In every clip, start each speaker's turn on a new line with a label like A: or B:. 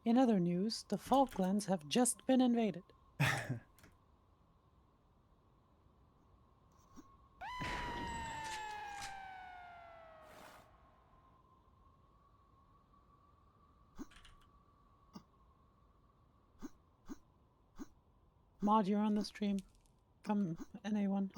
A: In other news, the Falklands have just been invaded. Mod, you're on the stream. Come, NA1.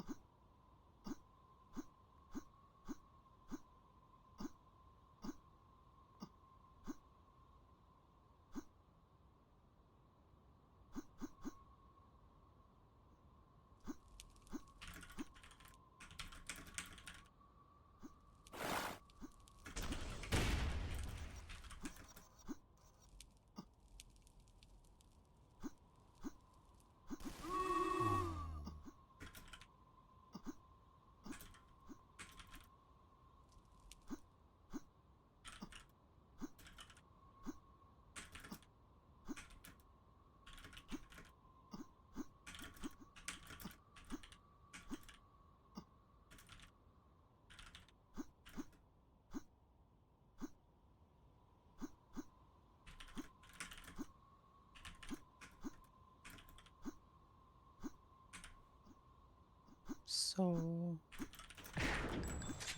A: So,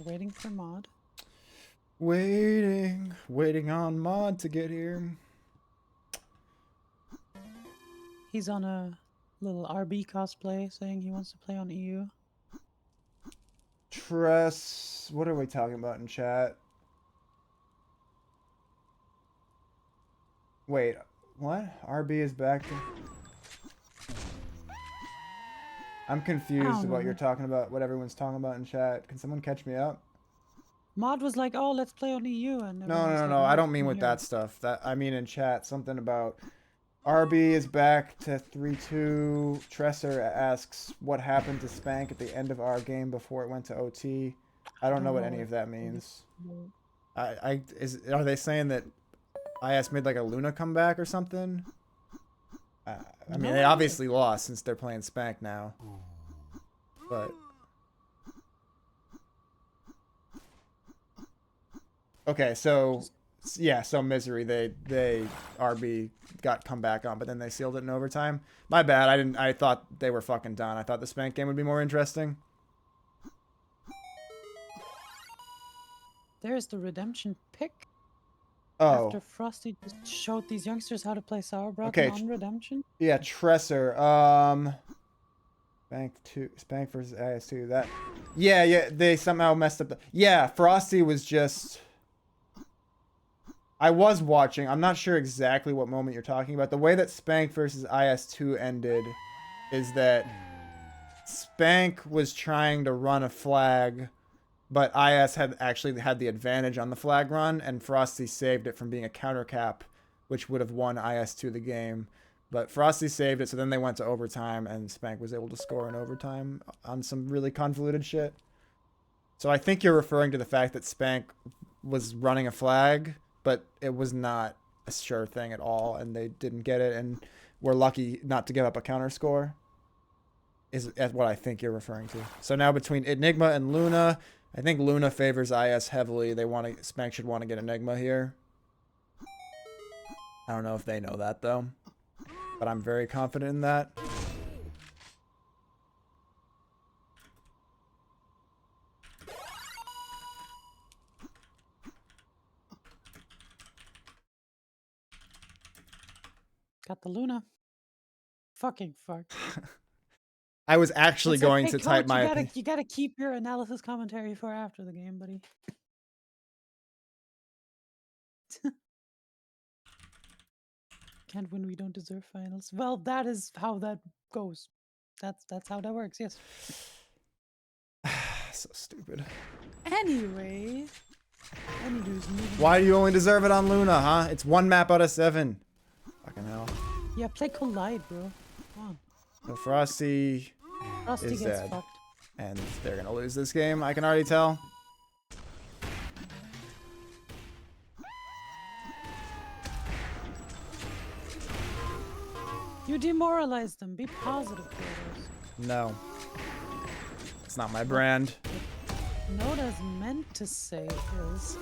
A: waiting for Mod.
B: Waiting on Mod to get here.
A: He's on a little RB cosplay saying he wants to play on EU.
B: Tress, what are we talking about in chat? Wait, what? RB is back to... I'm confused about what you're talking about, what everyone's talking about in chat. Can someone catch me up?
A: Mod was like, "Oh, let's play on EU," and
B: No. I don't mean with that stuff. I mean in chat something about RB is back to 3-2. Tresser asks what happened to Spank at the end of our game before it went to OT. I don't know what any of that means. Are they saying that IS made like a Luna comeback or something? I mean, they obviously lost since they're playing Spank now. But okay, so yeah, so Misery, they RB got come back on, but then they sealed it in overtime. My bad. I thought they were fucking done. I thought the Spank game would be more interesting.
A: There's the redemption pick.
B: Oh.
A: After Frosty just showed these youngsters how to play Sauerbraten
B: Okay.
A: on redemption.
B: Yeah, Tresser. Spank versus IS2. That. Yeah, they somehow messed up the. Yeah, Frosty was just. I was watching. I'm not sure exactly what moment you're talking about. The way that Spank versus IS2 ended is that Spank was trying to run a flag, but IS had actually had the advantage on the flag run, and Frosty saved it from being a counter cap, which would have won IS2 the game. But Frosty saved it, so then they went to overtime, and Spank was able to score in overtime on some really convoluted shit. So I think you're referring to the fact that Spank was running a flag, but it was not a sure thing at all, and they didn't get it, and were lucky not to give up a counter score, is what I think you're referring to. So now between Enigma and Luna, I think Luna favors IS heavily. Spank should want to get Enigma here. I don't know if they know that, though, but I'm very confident in that.
A: Got the Luna. Fucking fuck.
B: I was actually going to type my
A: opinion. You gotta keep your analysis commentary for after the game, buddy. Can't win, we don't deserve finals. Well, that is how that goes. That's how that works, yes.
B: So stupid.
A: Anyway.
B: Why do you only deserve it on Luna, huh? It's 1 map out of 7. Fucking hell.
A: Yeah, play Collide, bro. Come on.
B: So Frosty is dead. Fucked. And they're gonna lose this game, I can already tell.
A: You demoralize them. Be positive, brothers.
B: No. It's not my brand.
A: What Noda's meant to say is...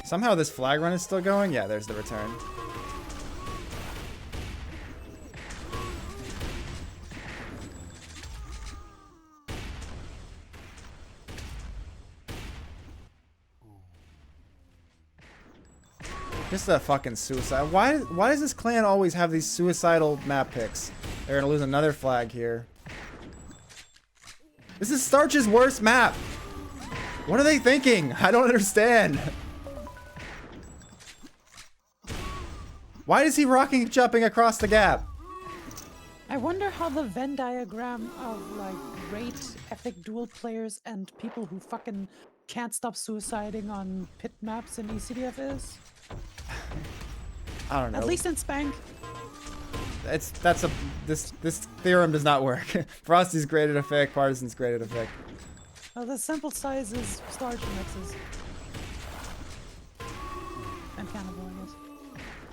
B: Somehow this flag run is still going. Yeah, there's the return. Just a fucking suicide. Why does this clan always have these suicidal map picks? They're gonna lose another flag here. This is Starch's worst map. What are they thinking? I don't understand. Why is he rocking jumping across the gap?
A: I wonder how the Venn diagram of like great epic duel players and people who fucking can't stop suiciding on pit maps in eCTF is.
B: I don't know.
A: At least in Spank.
B: This theorem does not work. Frosty's great at effect, Partisan's great at effect.
A: Well, the sample size is Starch mixes. And Cannibal, I guess.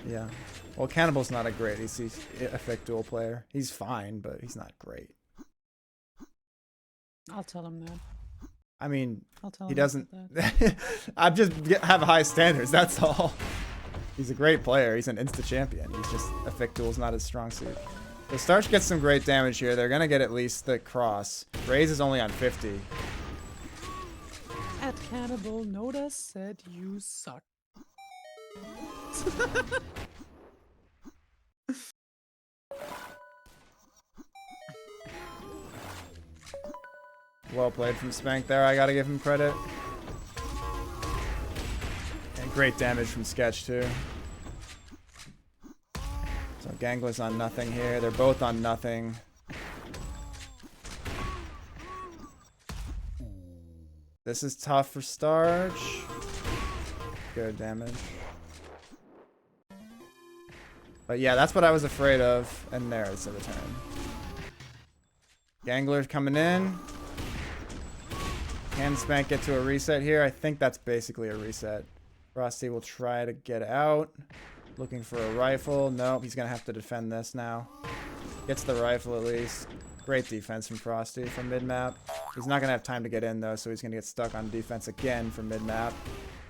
B: Yeah. Well, Cannibal's not a great effect duel player. He's fine, but he's not great.
A: I'll tell him that.
B: I mean,
A: I'll tell
B: he
A: him
B: doesn't.
A: that.
B: I just have high standards. That's all. He's a great player. He's an insta champion. He's just effect duel's not his strong suit. So Starch gets some great damage here. They're gonna get at least the cross. Raze is only on 50.
A: At Cannibal, Noda said you suck.
B: Well played from Spank there. I gotta give him credit. And great damage from Sketch too. So Gangler's on nothing here. They're both on nothing. This is tough for Starch. Good damage. But yeah, that's what I was afraid of. And there's the return. Gangler's coming in. Can Spank get to a reset here? I think that's basically a reset. Frosty will try to get out. Looking for a rifle. Nope, he's going to have to defend this now. Gets the rifle at least. Great defense from Frosty from mid-map. He's not going to have time to get in, though, so he's going to get stuck on defense again from mid-map.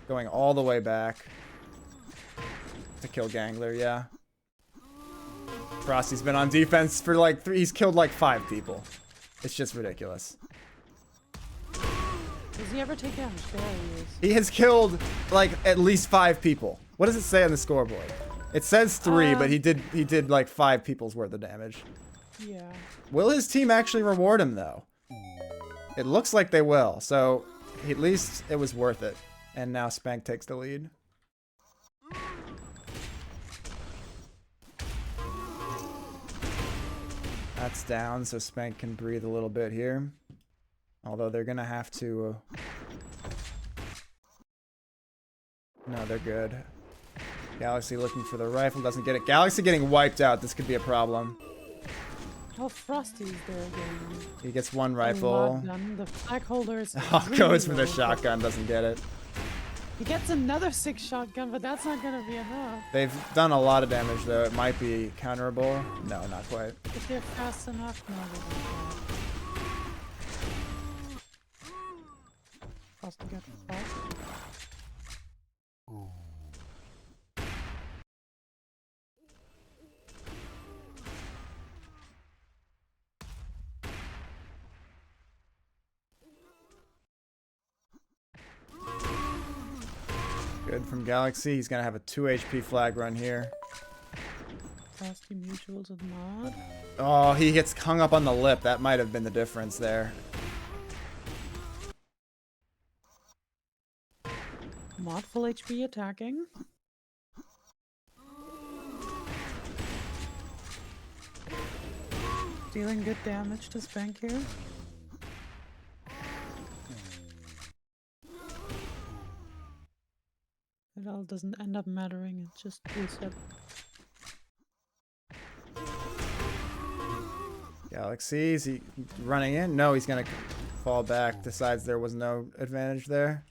B: Going all the way back to kill Gangler, yeah. Frosty's been on defense for like he's killed like 5 people. It's just ridiculous.
A: Does he ever take damage? There he is.
B: He has killed like at least 5 people. What does it say on the scoreboard? It says 3, but he did like 5 people's worth of damage.
A: Yeah.
B: Will his team actually reward him though? It looks like they will. So at least it was worth it. And now Spank takes the lead. That's down, so Spank can breathe a little bit here. Although they're gonna have to... No, they're good. Galaxy looking for the rifle, doesn't get it. Galaxy getting wiped out, this could be a problem.
A: Oh, Frosty's there again.
B: He gets one rifle.
A: The flag holder is
B: Oh,
A: really
B: goes for the
A: low.
B: shotgun, doesn't get it.
A: He gets another 6 shotgun, but that's not gonna be enough.
B: They've done a lot of damage though. It might be counterable. No, not quite.
A: If they're fast enough, no, they don't. Frosty got fast.
B: Good from Galaxy. He's gonna have a 2 HP flag run here.
A: Frosty mutuals with mod.
B: Oh, he gets hung up on the lip. That might have been the difference there.
A: Mod full HP attacking. Dealing good damage to Spank here. It all doesn't end up mattering, it's just reset.
B: Galaxy, is he running in? No, he's gonna fall back. Decides there was no advantage there.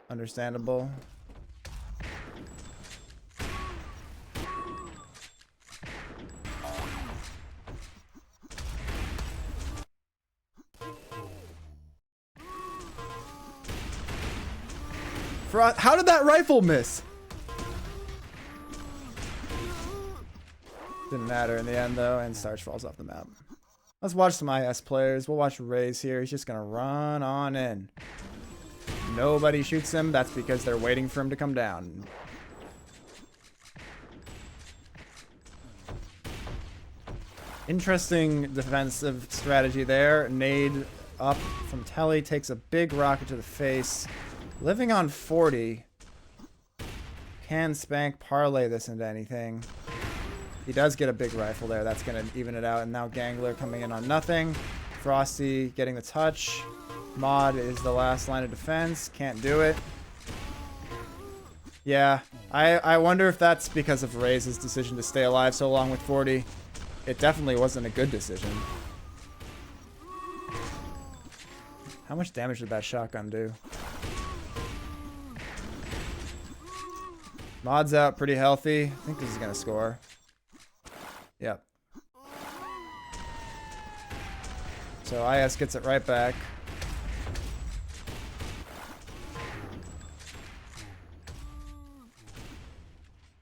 B: Understandable. How did that rifle miss? Didn't matter in the end, though, and Starch falls off the map. Let's watch some IS players. We'll watch Raze here. He's just going to run on in. Nobody shoots him. That's because they're waiting for him to come down. Interesting defensive strategy there. Nade up from Telly. Takes a big rocket to the face. Living on 40. Can Spank parlay this into anything? He does get a big rifle there. That's going to even it out. And now Gangler coming in on nothing. Frosty getting the touch. Mod is the last line of defense. Can't do it. Yeah. I wonder if that's because of Raze's decision to stay alive so long with 40. It definitely wasn't a good decision. How much damage did that shotgun do? Mod's out pretty healthy. I think this is going to score. Yep. So IS gets it right back.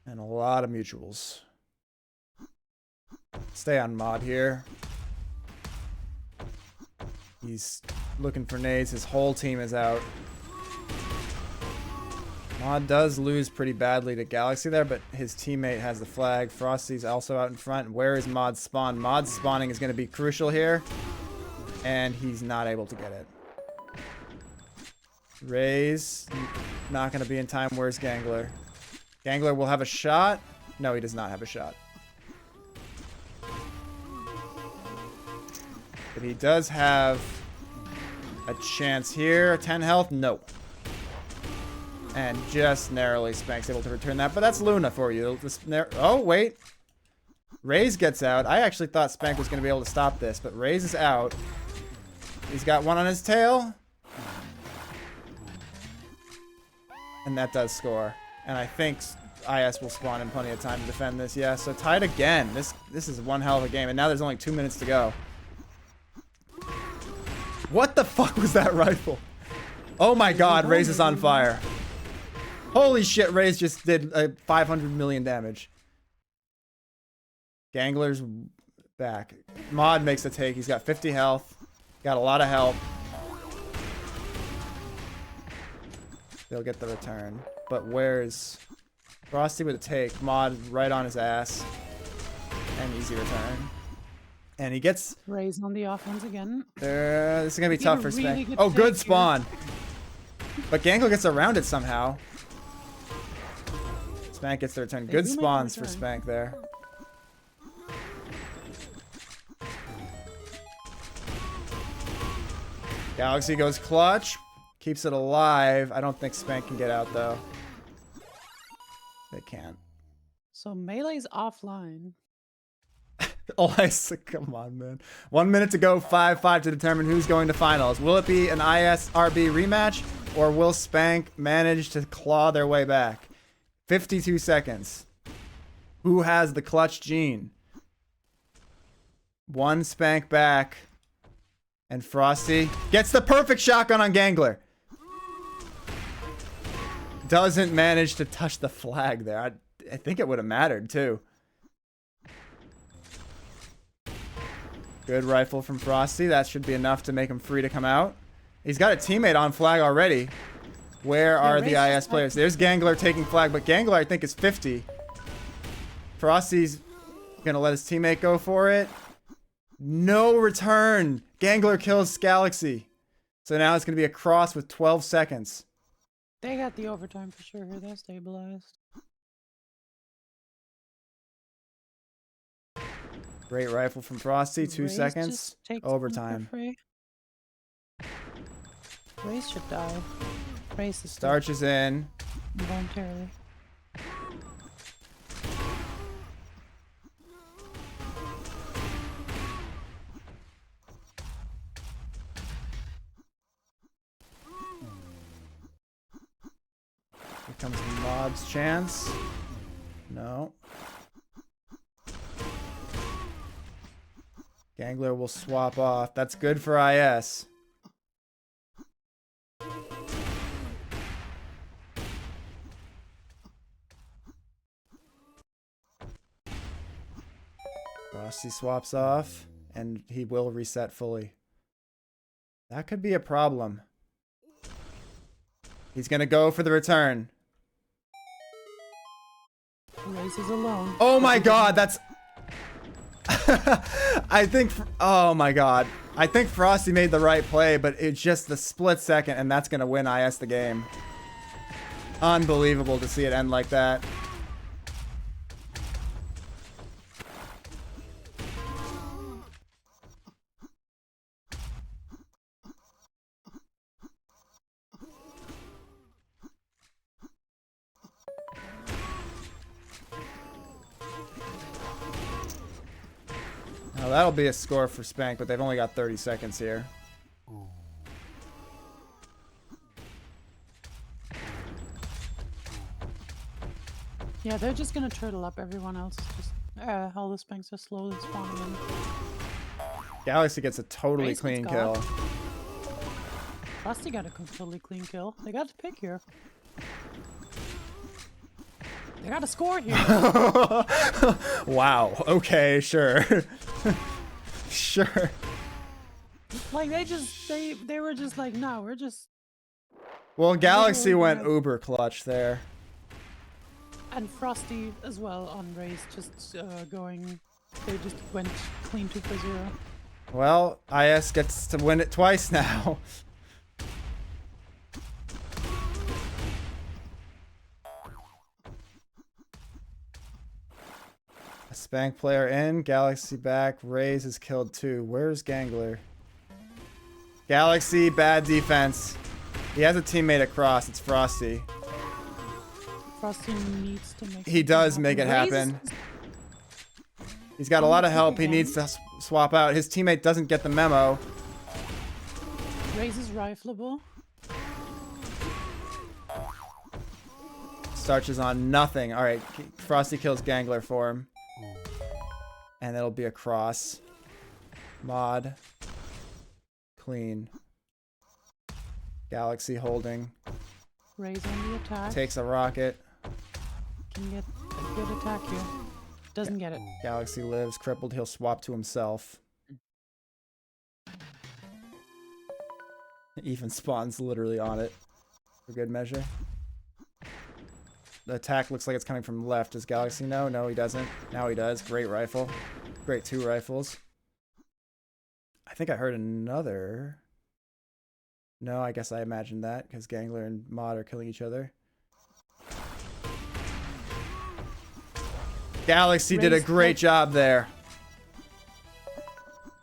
B: And a lot of mutuals. Stay on Mod here. He's looking for nades. His whole team is out. Mod does lose pretty badly to Galaxy there, but his teammate has the flag. Frosty's also out in front. Where is Mod's spawn? Mod's spawning is going to be crucial here. And he's not able to get it. Raze, not going to be in time. Where's Gangler? Gangler will have a shot. No, he does not have a shot. But he does have a chance here. 10 health? No. And just narrowly Spank's able to return that. But that's Luna for you. Oh, wait. Raze gets out. I actually thought Spank was going to be able to stop this, but Raze is out. He's got one on his tail. And that does score. And I think IS will spawn in plenty of time to defend this. Yeah, so tied again. This is one hell of a game. And now there's only 2 minutes to go. What the fuck was that rifle? Oh my god, Raze is on fire. Holy shit, Raze just did 500 million damage. Gangler's back. Mod makes a take. He's got 50 health. Got a lot of help. They'll get the return. But where's Frosty with a take? Mod right on his ass. And easy return. And he gets
A: Raze on the offense again.
B: This is gonna be tough for Spank. Oh, good spawn. But Gangler gets around it somehow. Spank gets the return. Good spawns for Spank there. Galaxy goes clutch. Keeps it alive. I don't think Spank can get out though. They can't.
A: So Melee's offline.
B: Oh, come on, man. 1 minute to go, 5-5 to determine who's going to finals. Will it be an IS-RB rematch, or will Spank manage to claw their way back? 52 seconds. Who has the clutch gene? One Spank back. And Frosty gets the perfect shotgun on Gangler. Doesn't manage to touch the flag there. I think it would have mattered, too. Good rifle from Frosty. That should be enough to make him free to come out. He's got a teammate on flag already. Where are the IS players? There's Gangler taking flag, but Gangler, I think, is 50. Frosty's going to let his teammate go for it. No return. Gangler kills Galaxy. So now it's going to be a cross with 12 seconds.
A: They got the overtime for sure. They're stabilized.
B: Great rifle from Frosty. 2 seconds. Overtime.
A: Raze should die. Raze is
B: Starch is in.
A: Involuntarily.
B: Here comes Mod's chance. No. Gangler will swap off. That's good for IS. Frosty swaps off, and he will reset fully. That could be a problem. He's gonna go for the return.
A: Race is alone.
B: Oh my god, that's... I think... Oh my god. I think Frosty made the right play, but it's just the split second, and that's gonna win IS the game. Unbelievable to see it end like that. Now that'll be a score for Spank, but they've only got 30 seconds here.
A: Yeah, they're just gonna turtle up. Everyone else is just all the Spanks are slowly spawning in.
B: Galaxy gets a totally
A: Race
B: clean
A: gets
B: kill.
A: caught. Frosty got a totally clean kill. They got to pick here. They got to score here.
B: Wow. Okay, sure. Sure.
A: Like they were just like, no, we're just.
B: Well, Galaxy went uber clutch there.
A: And Frosty as well on race, just going. They just went clean 2 for 0.
B: Well, IS gets to win it twice now. A Spank player in, Galaxy back, Raze is killed too. Where's Gangler? Galaxy, bad defense. He has a teammate across, it's Frosty.
A: Frosty needs to make.
B: He does make it happen. He's got a lot of help. He needs to swap out. His teammate doesn't get the memo.
A: Raze is rifleable.
B: Starch is on nothing. All right, Frosty kills Gangler for him. And it'll be a cross. Mod. Clean. Galaxy holding.
A: Raze on the attack.
B: Takes a rocket.
A: Can get a good attack here. Doesn't get it.
B: Galaxy lives. Crippled. He'll swap to himself. Even spawns literally on it. For good measure. The attack looks like it's coming from left. Does Galaxy know? No, he doesn't. Now he does. Great rifle. Great 2 rifles. I think I heard another. No, I guess I imagined that because Gangler and Mod are killing each other. Galaxy did a great job there.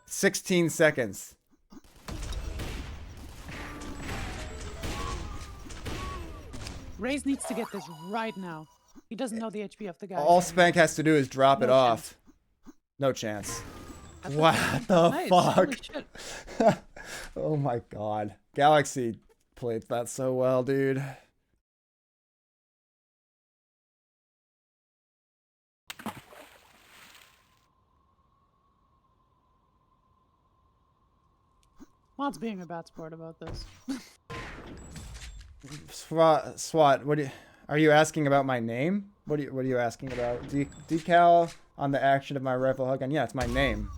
B: 16 seconds.
A: Raze needs to get this right now. He doesn't know the HP of the guy.
B: All Spank has to do is drop it off. No chance. What the fuck? Oh my god. Galaxy played that so well, dude.
A: Mod's being a bad sport about this.
B: SWAT, are you asking about my name? What are you asking about? Decal on the action of my rifle hug gun. Yeah, it's my name.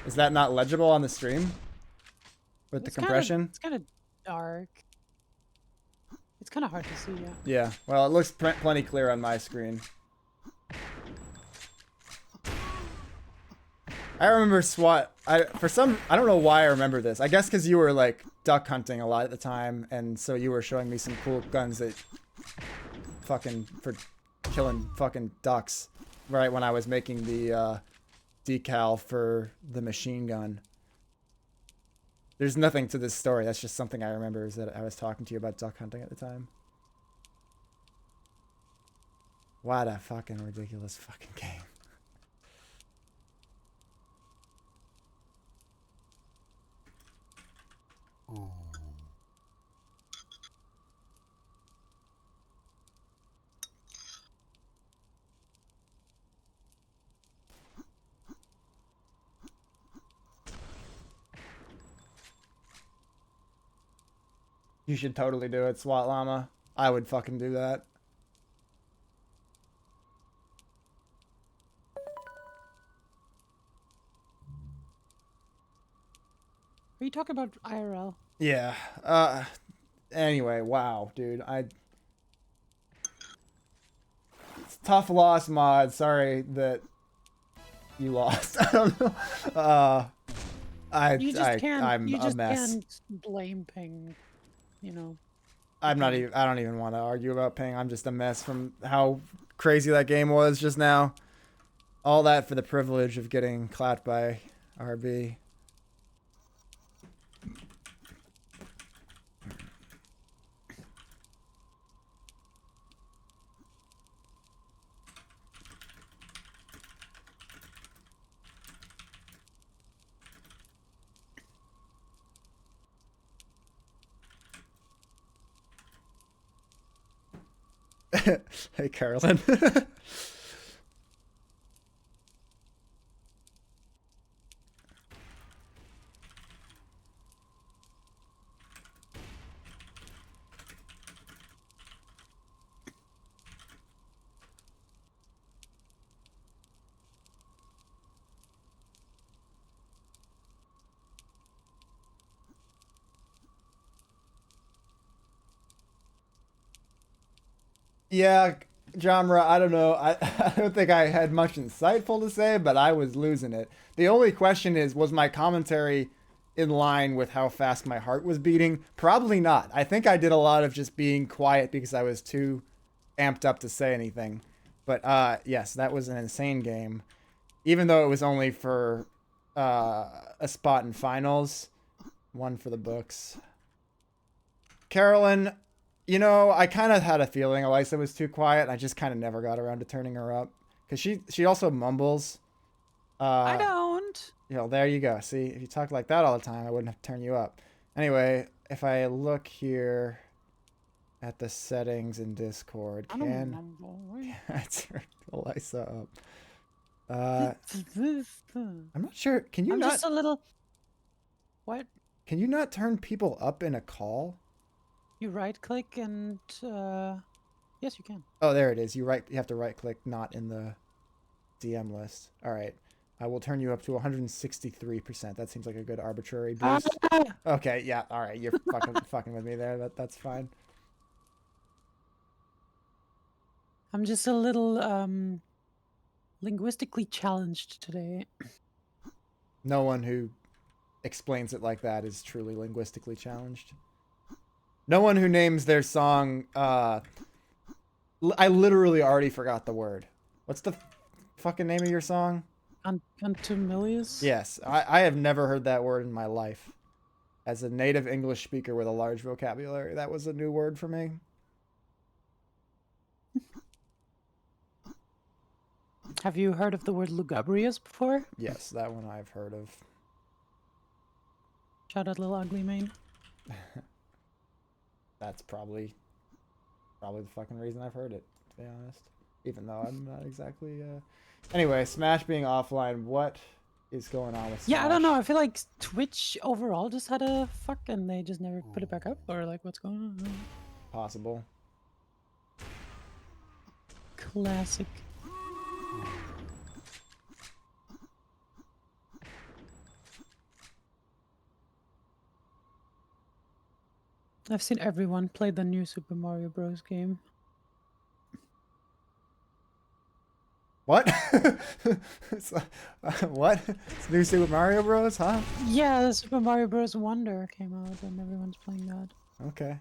B: Is that not legible on the stream? With the compression?
A: It's kind of dark. It's kind of hard to see, yeah.
B: Yeah, well, it looks plenty clear on my screen. I remember SWAT. I don't know why I remember this. I guess because you were like duck hunting a lot at the time, and so you were showing me some cool guns that fucking for killing fucking ducks. Right when I was making the decal for the machine gun. There's nothing to this story. That's just something I remember is that I was talking to you about duck hunting at the time. What a fucking ridiculous fucking game. You should totally do it, SWAT Llama. I would fucking do that.
A: Are you talking about IRL?
B: Yeah. Anyway, wow, dude. It's tough loss, mod. Sorry that you lost. I don't know.
A: You just can't.
B: I'm
A: You
B: a
A: just
B: mess.
A: can't blame Ping. You know.
B: I'm not even. I don't even want to argue about ping. I'm just a mess from how crazy that game was just now. All that for the privilege of getting clapped by RB. Hey, Carolyn. Yeah, genre, I don't know. I don't think I had much insightful to say, but I was losing it. The only question is, was my commentary in line with how fast my heart was beating? Probably not. I think I did a lot of just being quiet because I was too amped up to say anything. But yes, that was an insane game. Even though it was only for a spot in finals, one for the books. Carolyn, you know, I kind of had a feeling Elisa was too quiet. I just kind of never got around to turning her up because she also mumbles.
A: I
B: Uh,
A: don't.
B: you know, there you go. See, if you talk like that all the time, I wouldn't have to turn you up. Anyway, if I look here at the settings in Discord,
A: I don't know.
B: I turn Elisa up? I'm not sure. Can you
A: I'm
B: not?
A: just a little. What?
B: Can you not turn people up in a call?
A: You right click and yes, you can.
B: Oh, there it is. You have to right click, not in the DM list. All right. I will turn you up to 163%. That seems like a good arbitrary boost. Okay, yeah. All right, you're fucking with me there. That's fine.
A: I'm just a little linguistically challenged today.
B: No one who explains it like that is truly linguistically challenged. No one who names their song I literally already forgot the word. What's the fucking name of your song?
A: Contumelious?
B: Yes, I have never heard that word in my life. As a native English speaker with a large vocabulary, that was a new word for me.
A: Have you heard of the word lugubrious before?
B: Yes, that one I've heard of.
A: Shout out Little Ugly Mane.
B: That's probably the fucking reason I've heard it, to be honest. Even though I'm not exactly Anyway, Smash being offline, what is going on with Smash?
A: Yeah, I don't know. I feel like Twitch overall just had a fuck and they just never put it back up, or like what's going on?
B: Possible.
A: Classic. I've seen everyone play the new Super Mario Bros. Game.
B: What? What? It's new Super Mario Bros, huh?
A: Yeah, the Super Mario Bros. Wonder came out and everyone's playing that.
B: Okay.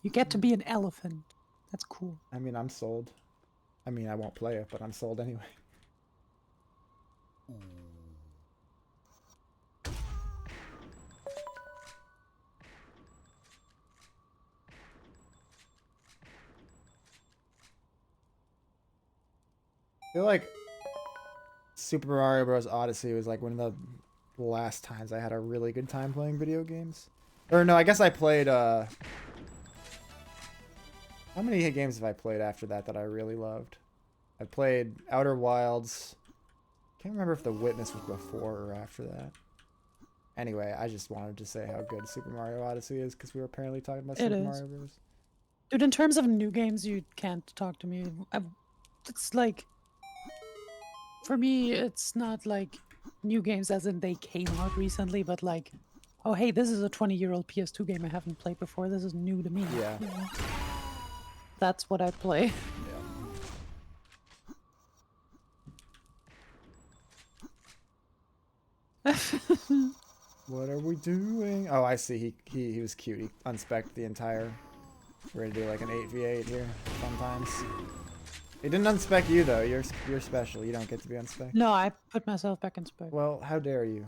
A: You get to be an elephant. That's cool.
B: I mean, I'm sold. I mean, I won't play it, but I'm sold anyway. I feel like Super Mario Bros. Odyssey was like one of the last times I had a really good time playing video games. Or no, I guess I played how many games have I played after that that I really loved? I played Outer Wilds. Can't remember if The Witness was before or after that. Anyway, I just wanted to say how good Super Mario Odyssey is because we were apparently talking about Super Mario Bros.
A: Dude, in terms of new games, you can't talk to me. It's like, for me, it's not like new games as in they came out recently, but like, oh hey, this is a 20-year-old PS2 game I haven't played before. This is new to me.
B: Yeah.
A: You know? That's what I play.
B: What are we doing? Oh, I see. He was cute. He unspec'd the entire. We're gonna do like an 8v8 here. Fun times. He didn't unspec you though. You're special. You don't get to be unspec.
A: No, I put myself back in spec.
B: Well, how dare you?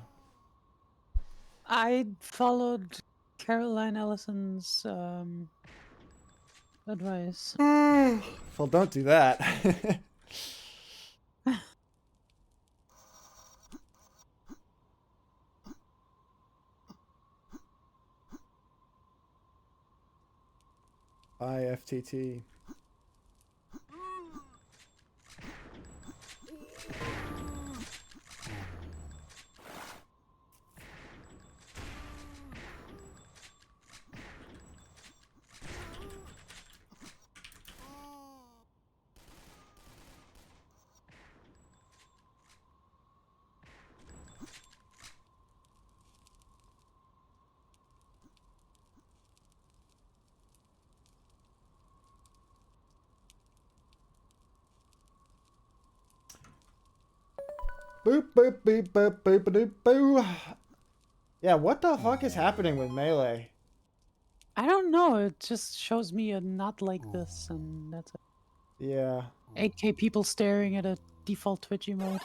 A: I followed Caroline Ellison's advice.
B: Well, don't do that. IFTT. Boop, boop, beep, boop, boop, boop, boo. Yeah, what the fuck is happening with Melee?
A: I don't know. It just shows me a not like this, and that's it.
B: Yeah.
A: 8K people staring at a default Twitch emote.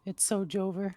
A: It's so Jover.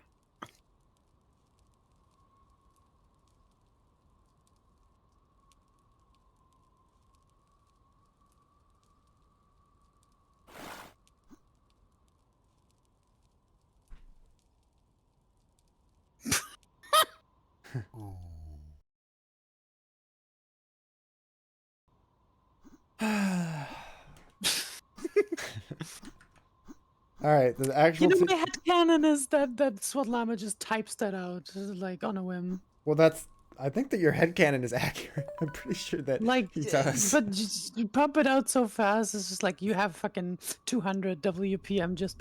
B: All right, the actual.
A: You know, my headcanon is that SWAT Llama just types that out, like on a whim.
B: Well, that's. I think that your headcanon is accurate. I'm pretty sure that
A: Like,
B: he does.
A: but just, you pump it out so fast. It's just like you have fucking 200 WPM just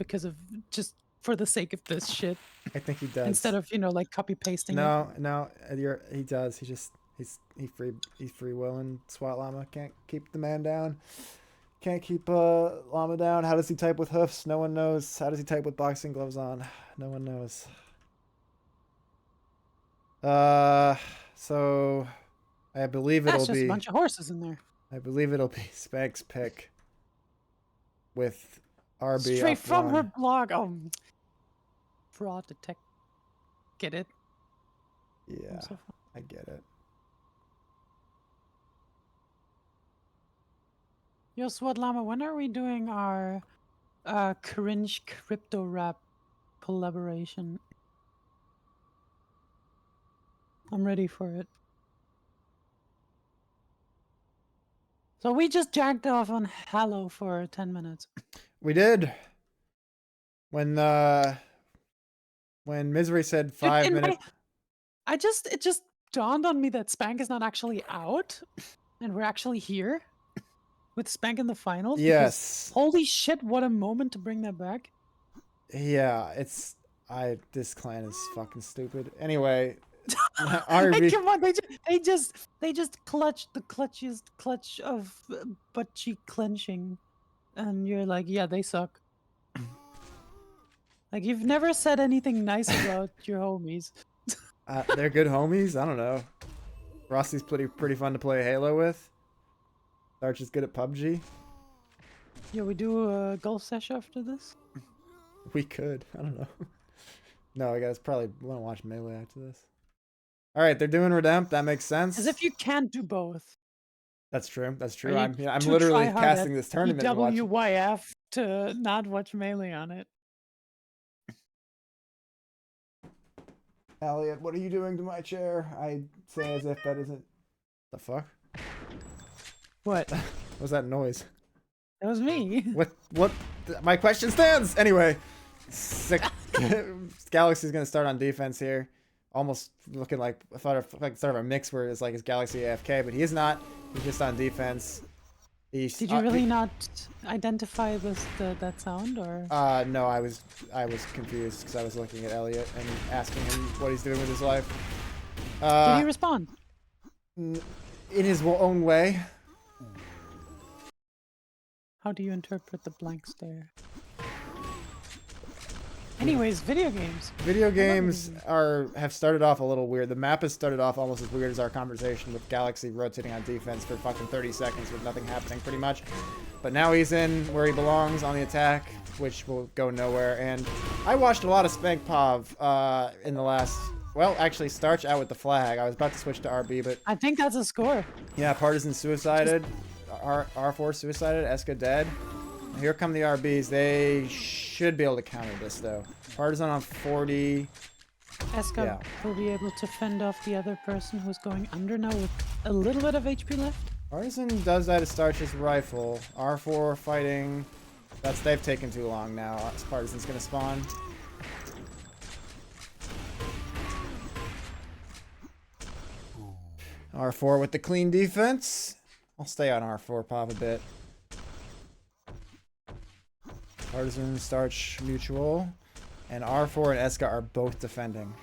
A: for the sake of this shit.
B: I think he does.
A: Instead of like copy pasting.
B: No, he does. He's free willing. SWAT Llama can't keep the man down. Can't keep Llama down. How does he type with hoofs? No one knows. How does he type with boxing gloves on? No one knows. So I believe it'll
A: That's just
B: be
A: a bunch of horses in there.
B: I believe it'll be Spank's pick with RB
A: Straight
B: up
A: from her
B: one.
A: blog. Oh, fraud detect. Get it?
B: Yeah,
A: So
B: I get it.
A: Yo, SWAT Llama, when are we doing our cringe crypto rap collaboration? I'm ready for it. So we just jacked off on Halo for 10 minutes.
B: We did. When Misery said 5 minutes.
A: It just dawned on me that Spank is not actually out, and we're actually here with Spank in the finals.
B: Yes.
A: Holy shit! What a moment to bring that back.
B: Yeah, this clan is fucking stupid. Anyway,
A: Hey, come on, they just clutched the clutchiest clutch of butt cheek clenching, and you're like, yeah, they suck. Like, you've never said anything nice about your homies.
B: They're good homies. I don't know. Rossi's pretty fun to play Halo with. Arch is good at PUBG.
A: Yeah, we do a golf sesh after this.
B: We could. I don't know. No, I guess probably want to watch Melee after this. All right, they're doing Redempt. That makes sense.
A: As if you can't do both.
B: That's true. That's true.
A: You
B: I'm literally
A: try hard
B: casting
A: at
B: this tournament. to watch-
A: WYF to not watch Melee on it.
B: Elliot, what are you doing to my chair? I say as if that isn't. The fuck?
A: What?
B: What was that noise?
A: That was me.
B: What? My question stands. Anyway, Galaxy's gonna start on defense here. Almost looking like I thought of like sort of a mix where it's like it's Galaxy AFK, but he is not. He's just on defense.
A: Did you really not identify that sound, or?
B: No, I was confused because I was looking at Elliot and asking him what he's doing with his life.
A: Did he respond?
B: In his own way.
A: How do you interpret the blank stare? Anyways, video games.
B: Video games have started off a little weird. The map has started off almost as weird as our conversation with Galaxy rotating on defense for fucking 30 seconds with nothing happening pretty much. But now he's in where he belongs on the attack, which will go nowhere. And I watched a lot of Spank Pov in the last... Well, actually, Starch out with the flag. I was about to switch to RB, but...
A: I think that's a score.
B: Yeah, Partisan suicided. R4 suicided. Eska dead. Here come the RBs. They should be able to counter this, though. Partisan on 40.
A: Eska will be able to fend off the other person who's going under now with a little bit of HP left.
B: Partisan does that to Starch's rifle. R4 fighting. They've taken too long now. Partisan's gonna spawn. R4 with the clean defense. I'll stay on R4 pop a bit. Partisan, Starch, mutual. And R4 and Eska are both defending.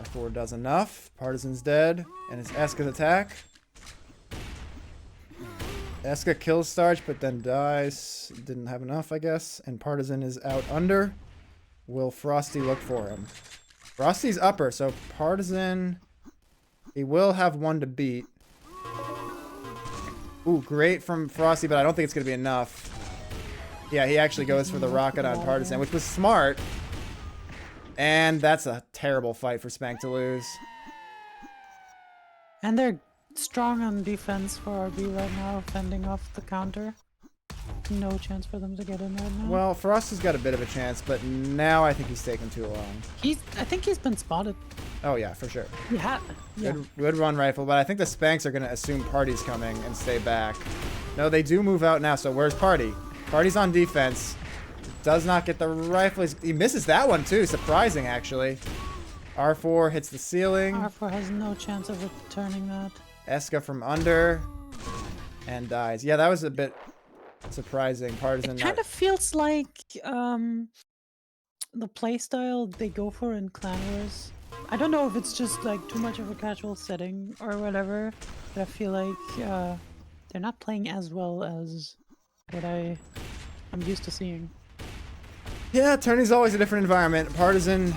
B: R4 does enough. Partisan's dead. And it's Eska's attack. Eska kills Starch, but then dies. Didn't have enough, I guess. And Partisan is out under. Will Frosty look for him? Frosty's upper, so Partisan... He will have one to beat. Ooh, great from Frosty, but I don't think it's going to be enough. Yeah, he actually goes for the rocket on Partisan, which was smart. And that's a terrible fight for Spank to lose.
A: And they're strong on defense for RB right now, fending off the counter. No chance for them to get in right now.
B: Well, Frosty's got a bit of a chance, but now I think he's taken too long.
A: I think he's been spotted.
B: Oh, yeah, for sure.
A: Yeah.
B: Good run rifle, but I think the Spanks are going to assume Party's coming and stay back. No, they do move out now, so where's Party? Party's on defense. Does not get the rifle. He misses that one, too. Surprising, actually. R4 hits the ceiling.
A: R4 has no chance of returning that.
B: Eska from under. And dies. Yeah, that was a bit surprising. Partisan.
A: It kind of feels like the playstyle they go for in Clan Wars. I don't know if it's just like too much of a casual setting or whatever, but I feel like they're not playing as well as what I'm used to seeing.
B: Yeah, tourney's always a different environment. Partisan,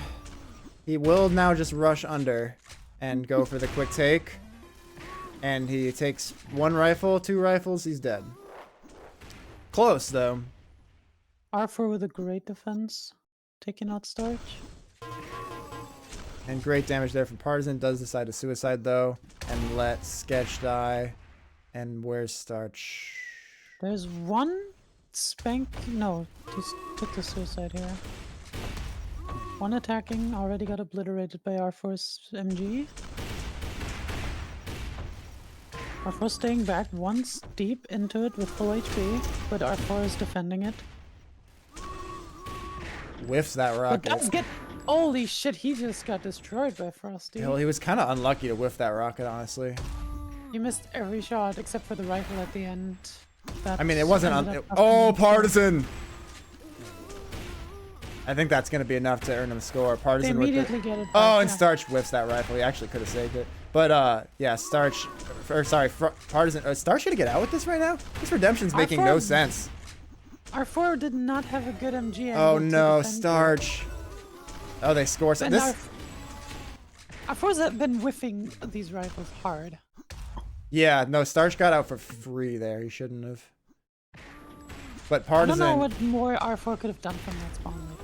B: he will now just rush under and go for the quick take. And he takes one rifle, two rifles, he's dead. Close, though.
A: R4 with a great defense, taking out Starch.
B: And great damage there from Partisan. Does decide to suicide, though, and let Sketch die. And where's Starch?
A: There's one Spank. No, he took the suicide here. One attacking, already got obliterated by R4's MG. R4 staying back once deep into it with full HP, but R4 is defending it.
B: Whiffs that rocket.
A: But does get... Holy shit, he just got destroyed by Frosty.
B: Well, he was kind of unlucky to whiff that rocket, honestly.
A: He missed every shot except for the rifle at the end. That
B: I mean, it wasn't... Oh, Partisan! I think that's going to be enough to earn him a score. Partisan
A: they immediately get it back,
B: Oh, and Starch whiffs that rifle. He actually could have saved it. But, yeah, Starch... Or, sorry, Partisan... Starch gonna get out with this right now? This redemption's making no sense.
A: R4 did not have a good MG.
B: Oh, no, Starch. Oh, they score some. This...
A: R4's been whiffing these rifles hard.
B: Yeah, no, Starch got out for free there. He shouldn't have. But Partisan...
A: I don't know what more R4 could have done from that spawn.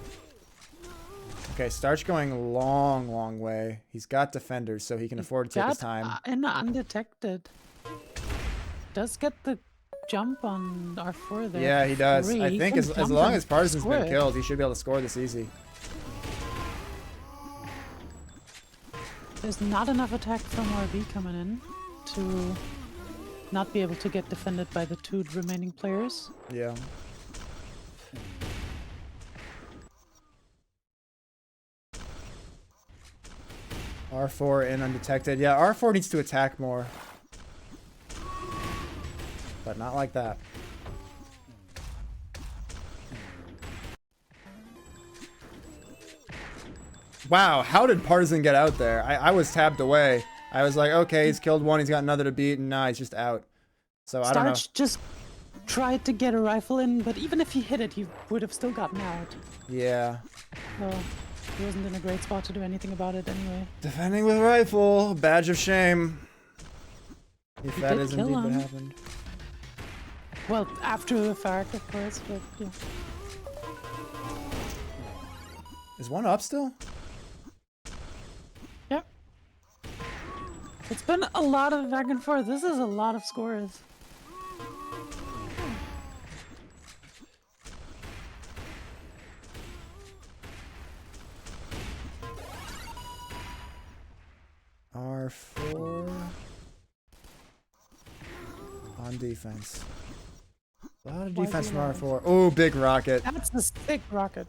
B: Okay, Starch going long way. He's got defenders, so he can afford to take his time.
A: And undetected. Does get the jump on R4 there.
B: Yeah, he does. I think as long as Partisan's been killed, he should be able to score this easy.
A: There's not enough attack from RB coming in to not be able to get defended by the two remaining players.
B: Yeah. R4 in undetected. Yeah, R4 needs to attack more. But not like that. Wow, how did Partisan get out there? I was tabbed away. I was like, okay, he's killed one, he's got another to beat, and now he's just out. So I don't know.
A: Starch just tried to get a rifle in, but even if he hit it, he would have still gotten out.
B: Yeah.
A: So he wasn't in a great spot to do anything about it anyway.
B: Defending with rifle, badge of shame. If
A: He
B: that
A: did
B: is
A: kill
B: indeed what
A: him.
B: happened.
A: Well, after the fact, of course, but yeah.
B: Is one up still?
A: Yep. It's been a lot of back and forth. This is a lot of scores.
B: R4 on defense. A lot of
A: Why is
B: defense
A: he
B: from
A: alive?
B: R4. Oh, big rocket.
A: That's the sick rocket.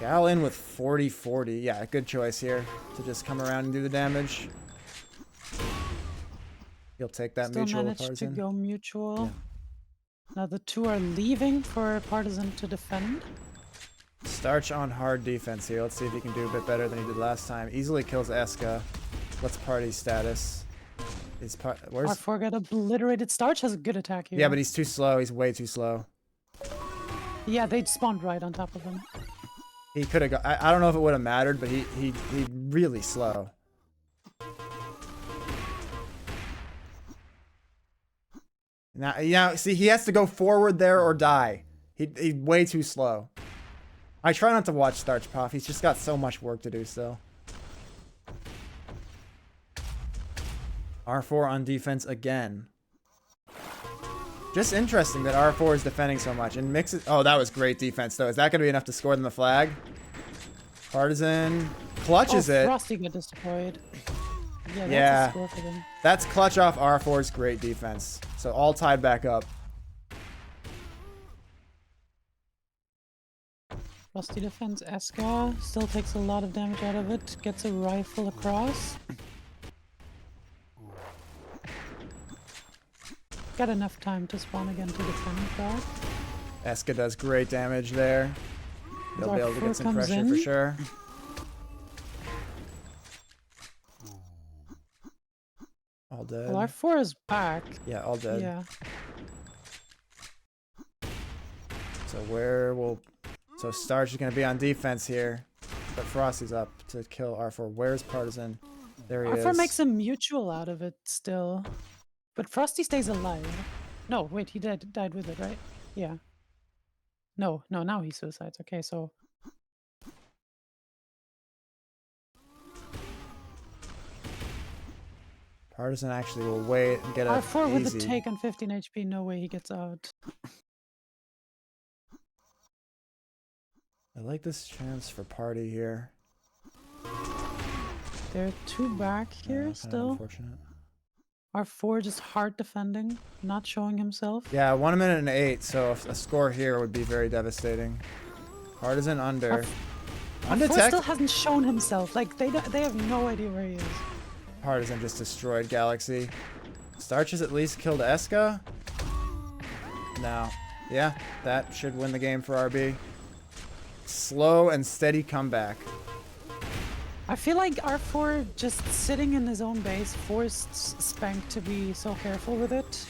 B: Gal in with 40-40. Yeah, good choice here to just come around and do the damage. He'll take that
A: Still
B: mutual with
A: managed to
B: Partisan.
A: go mutual.
B: Yeah.
A: Now the two are leaving for Partisan to defend.
B: Starch on hard defense here. Let's see if he can do a bit better than he did last time. Easily kills Eska. What's party's status? Where's...
A: R4 got obliterated. Starch has a good attack here.
B: Yeah, but he's too slow. He's way too slow.
A: Yeah, they spawned right on top of him.
B: He could have got... I don't know if it would have mattered, but he really slow. Now, see, he has to go forward there or die. He's way too slow. I try not to watch Starch Puff. He's just got so much work to do still. R4 on defense again. Just interesting that R4 is defending so much and mixes... Oh, that was great defense, though. Is that going to be enough to score them the flag? Partisan clutches it.
A: Frosty got destroyed. Yeah, that's
B: Yeah.
A: a score for them.
B: That's clutch off R4's great defense. So all tied back up.
A: Frosty defends Eska. Still takes a lot of damage out of it. Gets a rifle across. Got enough time to spawn again to defend that.
B: Eska does great damage there. They'll be able to get some
A: comes
B: pressure
A: in.
B: for sure. All dead.
A: Well, R4 is back.
B: Yeah, all dead.
A: Yeah.
B: So where will... So Starch is going to be on defense here. But Frosty's up to kill R4. Where's Partisan? There he
A: R4
B: is.
A: makes a mutual out of it still. But Frosty stays alive. No, wait, he died with it, right? Yeah. No, now he suicides. Okay, so...
B: Partisan actually will wait and get a
A: R4 with
B: easy.
A: the take on 15 HP, no way he gets out.
B: I like this chance for Party here.
A: There are two back here
B: Kinda
A: still.
B: unfortunate.
A: R4 just hard defending, not showing himself.
B: Yeah, 1 minute and 8, so a score here would be very devastating. Partisan under.
A: R4
B: Undetected.
A: still hasn't shown himself. Like, they have no idea where he is.
B: Partisan just destroyed Galaxy. Starch has at least killed Eska. No. Yeah, that should win the game for RB. Slow and steady comeback.
A: I feel like R4 just sitting in his own base forced Spank to be so careful with it.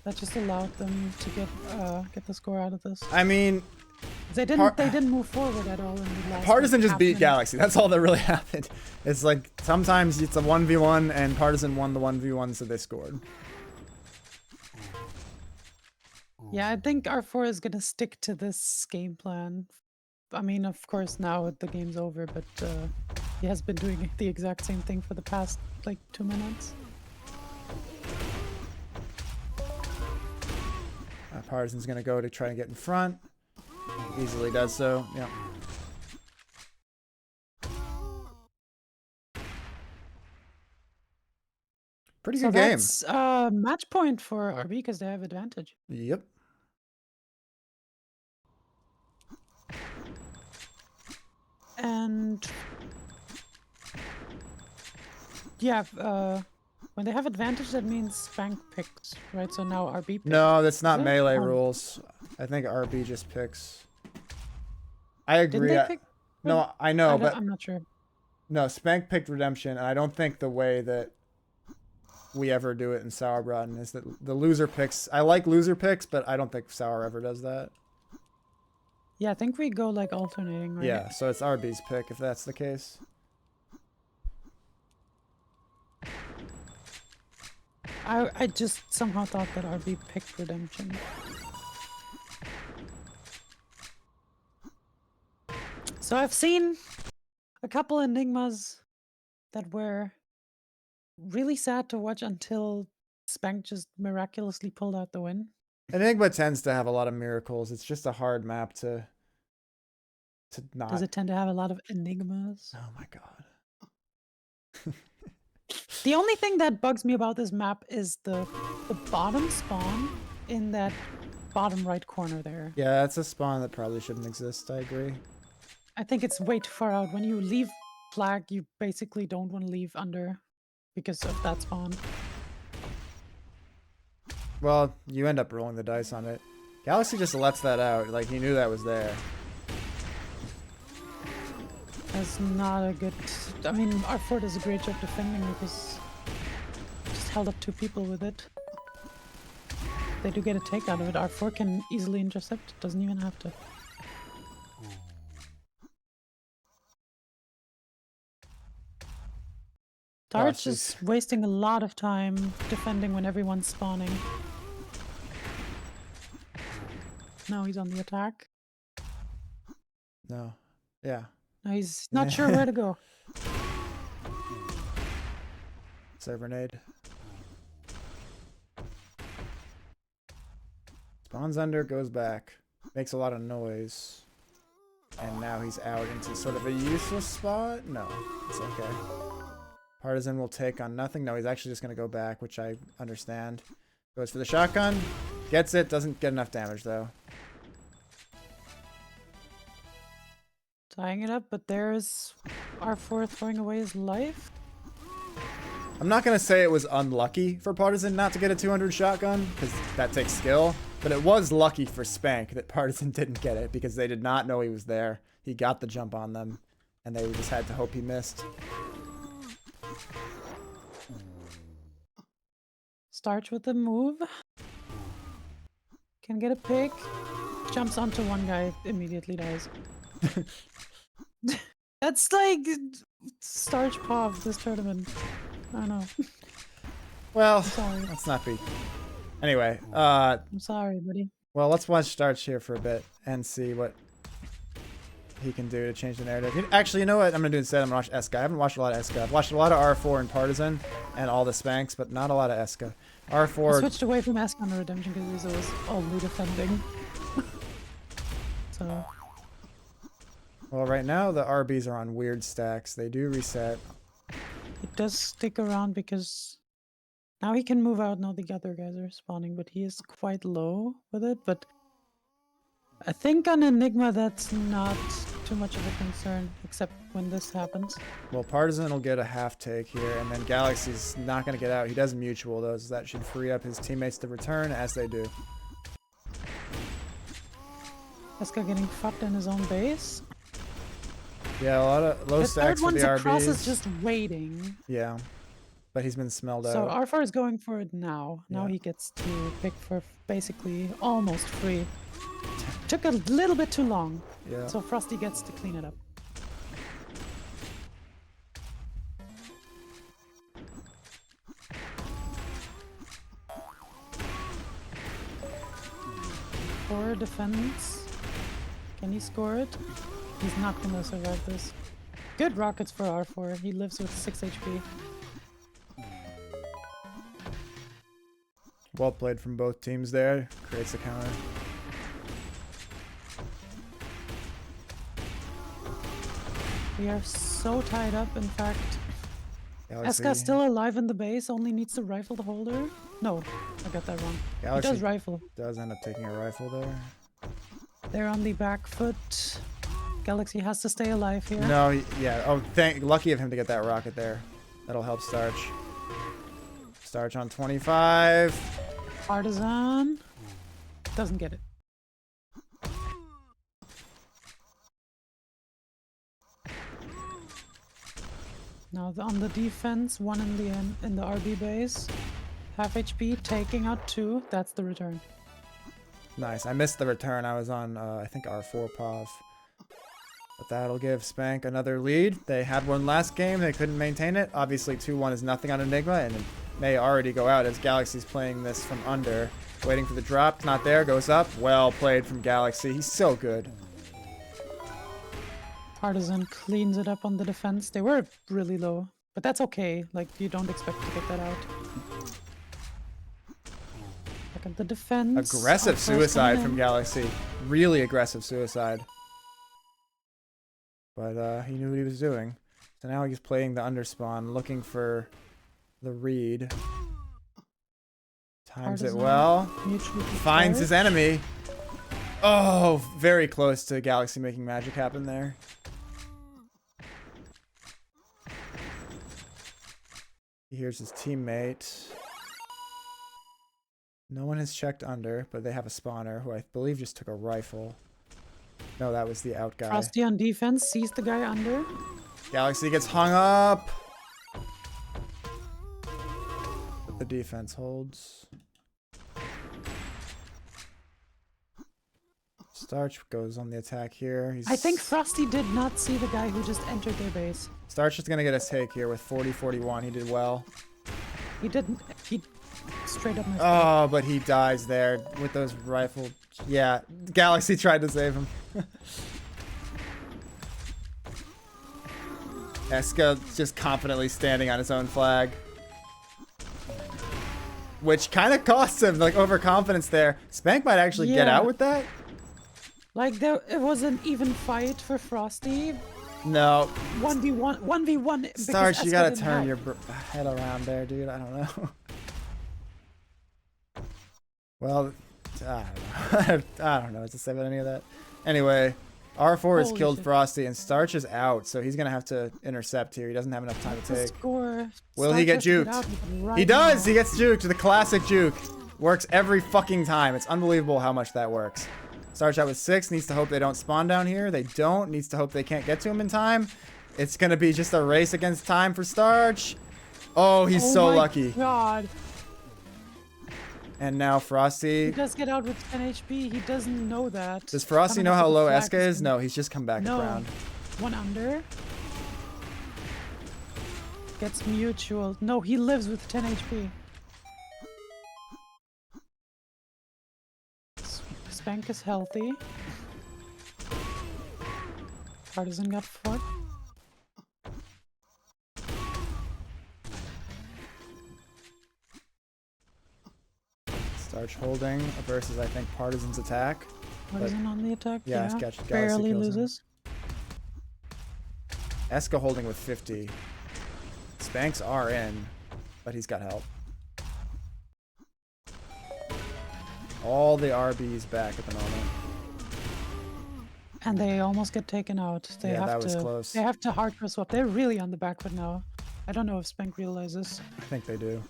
A: That just allowed them to get the score out of this.
B: I mean,
A: They didn't move forward at all in the last.
B: Partisan just
A: half
B: beat
A: minute.
B: Galaxy. That's all that really happened. It's like sometimes it's a 1v1 and Partisan won the 1v1, so they scored.
A: Yeah, I think R4 is gonna stick to this game plan. I mean, of course, now the game's over, but he has been doing the exact same thing for the past, like, 2 minutes.
B: Partisan's going to go to try to get in front. Easily does so. Yeah. Pretty good game.
A: That's match point for RB because they have advantage.
B: Yep.
A: And yeah, when they have advantage, that means Spank picks, right? So now RB picks.
B: No, that's not
A: Is it?
B: melee
A: Oh,
B: rules. I think RB just picks. I
A: didn't
B: agree.
A: they pick?
B: No, I know, but
A: I'm not sure.
B: no, Spank picked Redemption, and I don't think the way that we ever do it in Sauerbraten is that the loser picks. I like loser picks, but I don't think Sauer ever does that.
A: Yeah, I think we go like alternating, right?
B: Yeah, so it's RB's pick if that's the case.
A: I just somehow thought that RB picked Redemption. So I've seen a couple enigmas that were really sad to watch until Spank just miraculously pulled out the win.
B: Enigma tends to have a lot of miracles. It's just a hard map to not.
A: Does it tend to have a lot of enigmas?
B: Oh my god.
A: The only thing that bugs me about this map is the bottom spawn in that bottom right corner there.
B: Yeah, that's a spawn that probably shouldn't exist. I agree.
A: I think it's way too far out. When you leave flag, you basically don't want to leave under because of that spawn.
B: Well, you end up rolling the dice on it. Galaxy just lets that out. Like, he knew that was there.
A: That's not a good... I mean, R4 does a great job defending because just held up 2 people with it. They do get a take out of it. R4 can easily intercept. Doesn't even have to. Dart's just wasting a lot of time defending when everyone's spawning. Now he's on the attack.
B: No. Yeah.
A: Now he's not sure where to go.
B: Cybernade. Spawns under, goes back. Makes a lot of noise. And now he's out into sort of a useless spot? No, it's okay. Partisan will take on nothing. No, he's actually just going to go back, which I understand. Goes for the shotgun. Gets it. Doesn't get enough damage, though.
A: Tying it up, but there's R4 throwing away his life.
B: I'm not going to say it was unlucky for Partisan not to get a 200 shotgun, because that takes skill. But it was lucky for Spank that Partisan didn't get it, because they did not know he was there. He got the jump on them, and they just had to hope he missed.
A: Starts with the move. Can get a pick. Jumps onto one guy, immediately dies. That's like Starch Paw of this tournament. I don't know.
B: Well,
A: sorry.
B: let's not be. Anyway,
A: I'm sorry, buddy.
B: well, let's watch Starch here for a bit and see what he can do to change the narrative. Actually, you know what I'm going to do instead? I'm going to watch Eska. I haven't watched a lot of Eska. I've watched a lot of R4 and Partisan and all the Spanks, but not a lot of Eska. R4...
A: I switched away from Eska on the Redemption because he was only defending. So...
B: Well, right now, the RBs are on weird stacks. They do reset.
A: He does stick around because... Now he can move out, now the other guys are spawning, but he is quite low with it, but... I think on Enigma that's not too much of a concern, except when this happens.
B: Well, Partisan will get a half take here, and then Galaxy's not going to get out. He does mutual, though, so that should free up his teammates to return, as they do.
A: Eska getting fucked in his own base.
B: Yeah, a lot of low stacks for the RBs.
A: The third one's across is just waiting.
B: Yeah, but he's been smelled out.
A: So R4 is going for it now. Now he gets to pick for basically almost free. Took a little bit too long.
B: Yeah.
A: So Frosty gets to clean it up. For defense. Can he score it? He's not gonna survive this. Good rockets for R4. He lives with 6 HP.
B: Well played from both teams there. Creates a counter.
A: We are so tied up, in fact.
B: Galaxy.
A: Eska's still alive in the base, only needs to rifle the holder. No, I got that wrong.
B: Galaxy
A: He does rifle.
B: does end up taking a rifle there.
A: They're on the back foot. Galaxy has to stay alive here.
B: No, yeah. Oh, lucky of him to get that rocket there. That'll help Starch. Starch on 25.
A: Partisan doesn't get it. Now on the defense, one in the RB base, half HP, taking out 2. That's the return.
B: Nice. I missed the return. I was on, I think, R4 POV. But that'll give Spank another lead. They had one last game. They couldn't maintain it. Obviously, 2-1 is nothing on Enigma, and it may already go out as Galaxy's playing this from under. Waiting for the drop. Not there. Goes up. Well played from Galaxy. He's so good.
A: Partisan cleans it up on the defense. They were really low, but that's okay. Like, you don't expect to get that out. Look at the defense.
B: Aggressive suicide from Galaxy. Really aggressive suicide. But he knew what he was doing. So now he's playing the underspawn, looking for the read. Times it well. Finds his enemy. Oh, very close to Galaxy making magic happen there. He hears his teammate. No one has checked under, but they have a spawner who I believe just took a rifle. No, that was the out guy.
A: Frosty on defense sees the guy under.
B: Galaxy gets hung up. But the defense holds. Starch goes on the attack here.
A: I think Frosty did not see the guy who just entered their base.
B: Starch is going to get a take here with 40-41. He did well.
A: He didn't. He straight up missed.
B: Oh, but he dies there with those rifle. Yeah, Galaxy tried to save him. Eska just confidently standing on his own flag. Which kind of costs him, like, overconfidence there. Spank might actually get out with that.
A: Like, it was an even fight for Frosty.
B: No.
A: 1v1. 1v1.
B: Starch, you gotta turn your head around there, dude. I don't know. Well, I don't know. I don't know what to say about any of that. Anyway, R4 has killed Frosty, and Starch is out, so he's going to have to intercept here. He doesn't have enough time to take. Will he get juked? He does! He gets juked. The classic juke. Works every fucking time. It's unbelievable how much that works. Starch out with 6. Needs to hope they don't spawn down here. They don't. Needs to hope they can't get to him in time. It's going to be just a race against time for Starch. Oh, he's so lucky.
A: Oh my god.
B: And now Frosty.
A: He does get out with 10 HP. He doesn't know that.
B: Does Frosty know how low Eska is? No, he's just come back around.
A: One under. Gets mutual. No, he lives with 10 HP. Spank is healthy. Partisan got 4.
B: Starch holding versus, I think, Partisan's attack.
A: Partisan on the attack?
B: Yeah,
A: barely loses.
B: Eska holding with 50. Spanks are in, but he's got help. All the RBs back at the moment.
A: And they almost get taken out. They have
B: that was close.
A: They have to hardcore swap. They're really on the back foot now. I don't know if Spank realizes.
B: I think they do.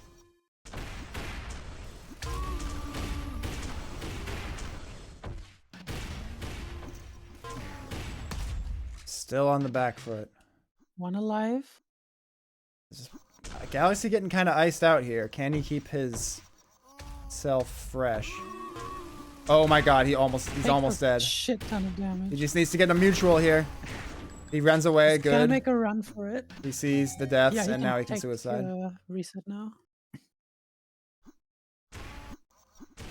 B: Still on the back foot.
A: One alive.
B: Galaxy getting kind of iced out here. Can he keep his self fresh? Oh my god, he's almost dead.
A: Shit ton of damage.
B: He just needs to get a mutual here. He runs away,
A: He's
B: good.
A: Gonna make a run for it.
B: He sees the deaths, and now he can suicide.
A: Reset now.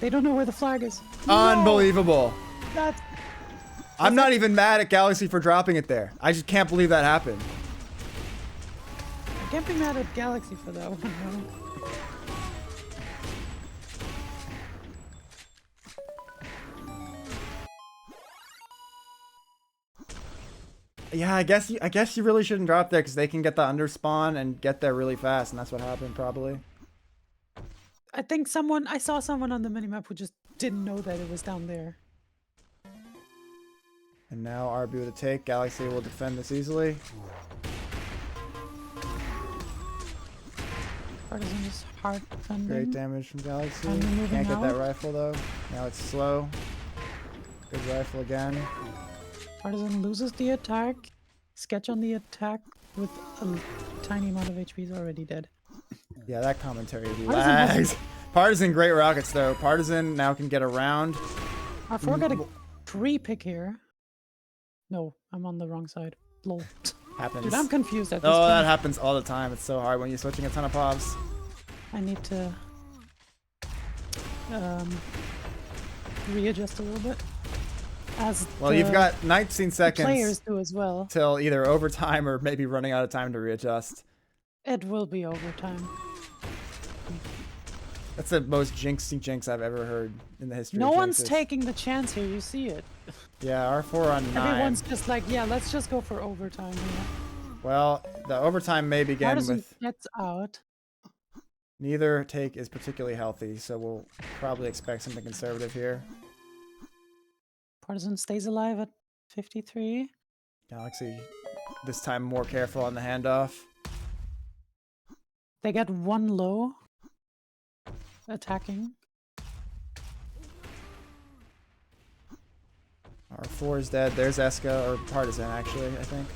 A: They don't know where the flag is.
B: Unbelievable.
A: No!
B: I'm not even mad at Galaxy for dropping it there. I just can't believe that happened.
A: I can't be mad at Galaxy for that one, no.
B: Yeah, I guess you really shouldn't drop there because they can get the underspawn and get there really fast, and that's what happened probably.
A: I think I saw someone on the minimap who just didn't know that it was down there.
B: And now RB with a take. Galaxy will defend this easily.
A: Partisan is hard defending.
B: Great damage from Galaxy.
A: And moving
B: Can't get that
A: out.
B: rifle though. Now it's slow. Good rifle again.
A: Partisan loses the attack. Sketch on the attack with a tiny amount of HP is already dead.
B: Yeah, that commentary
A: Partisan
B: lags. Partisan, great rockets though. Partisan now can get around.
A: I forgot a 3 pick here. No, I'm on the wrong side. Lol.
B: Happens.
A: Dude, I'm confused at this
B: Oh,
A: point.
B: that happens all the time. It's so hard when you're switching a ton of pops.
A: I need to readjust a little bit. As
B: Well, you've got 19
A: the
B: seconds
A: players do as well.
B: till either overtime or maybe running out of time to readjust.
A: It will be overtime.
B: That's the most jinxy jinx I've ever heard in the history
A: No
B: of
A: one's
B: jinxes.
A: taking the chance here, you see it.
B: Yeah, R4 on 9.
A: Everyone's just like, yeah, let's just go for overtime here.
B: Well, the overtime may begin
A: Partisan
B: with
A: gets out.
B: neither take is particularly healthy, so we'll probably expect something conservative here.
A: Partisan stays alive at 53.
B: Galaxy, this time more careful on the handoff.
A: They get 1 low. Attacking.
B: R4 is dead. There's Eska, or Partisan actually, I think.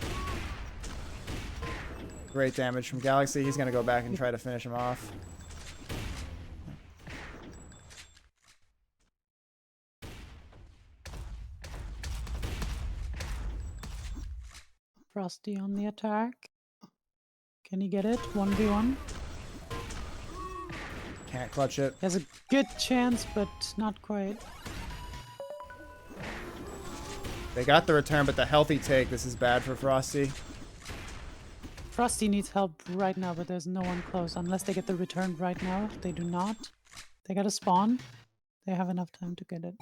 B: Great damage from Galaxy. He's going to go back and try to finish him off.
A: Frosty on the attack. Can he get it? 1v1.
B: Can't clutch it.
A: Has a good chance, but not quite.
B: They got the return, but the healthy take, this is bad for Frosty.
A: Frosty needs help right now, but there's no one close. Unless they get the return right now. They do not. They got a spawn. They have enough time to get it.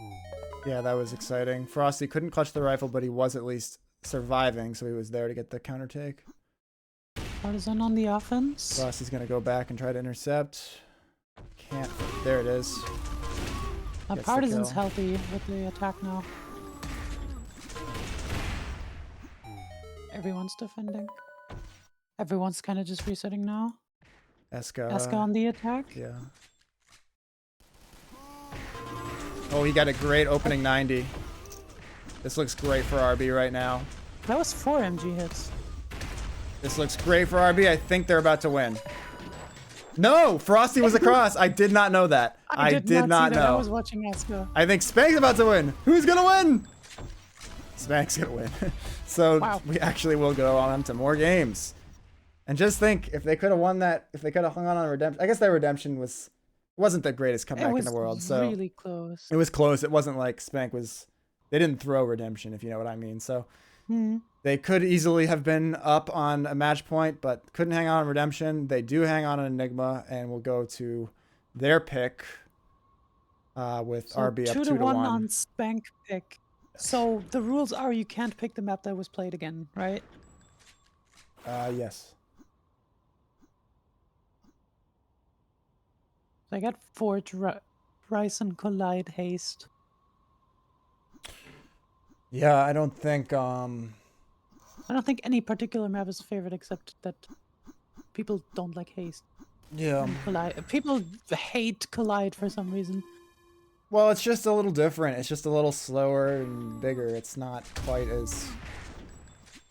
B: Yeah, that was exciting. Frosty couldn't clutch the rifle, but he was at least surviving, so he was there to get the counter take.
A: Partisan on the offense.
B: Frosty's going to go back and try to intercept. Can't. There it is. Gets the
A: Partisan's
B: kill.
A: healthy with the attack now. Everyone's defending. Everyone's kind of just resetting now. Eska on the attack.
B: Yeah. Oh, he got a great opening 90. This looks great for RB right now.
A: That was 4 MG hits.
B: This looks great for RB. I think they're about to win. No! Frosty was across. I did not know that. I did not
A: see that. I
B: know.
A: was watching Eska.
B: I think Spank's about to win. Who's gonna win? Spank's gonna win. So
A: Wow.
B: we actually will go on to more games. And just think, if they could have won that, if they could have hung on redemption, I guess their redemption wasn't the greatest comeback in the world. So
A: really close.
B: it was close. It wasn't like Spank was. They didn't throw redemption, if you know what I mean. So they could easily have been up on a match point, but couldn't hang on redemption. They do hang on an Enigma, and will go to their pick with
A: So
B: RB up
A: 2
B: 2
A: to
B: to
A: 1
B: 1.
A: on Spank pick. So the rules are you can't pick the map that was played again, right?
B: Yes.
A: So I got Forge, Rise, and Collide Haste.
B: Yeah, I don't think.
A: I don't think any particular map is favored except that people don't like Haste.
B: Yeah.
A: And Collide. People hate Collide for some reason.
B: Well, it's just a little different. It's just a little slower and bigger. It's not quite as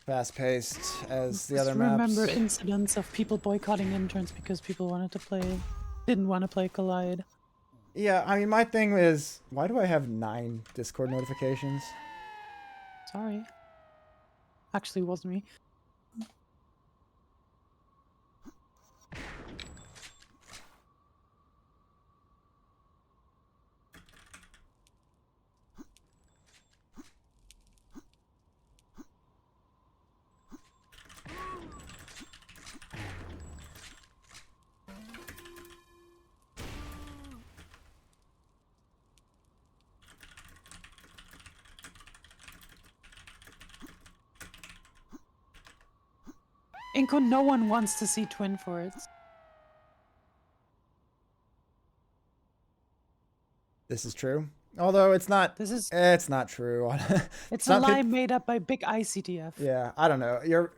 B: fast-paced as the
A: Just
B: other maps.
A: remember incidents of people boycotting interns because people didn't want to play Collide.
B: Yeah, I mean, my thing is, why do I have 9 Discord notifications?
A: Sorry. Actually, it wasn't me. Inko, no one wants to see Twin Forts.
B: This is true. Although it's not.
A: This is
B: It's not true.
A: it's a
B: Some
A: lie
B: peop-
A: made up by big eCTF.
B: Yeah, I don't know.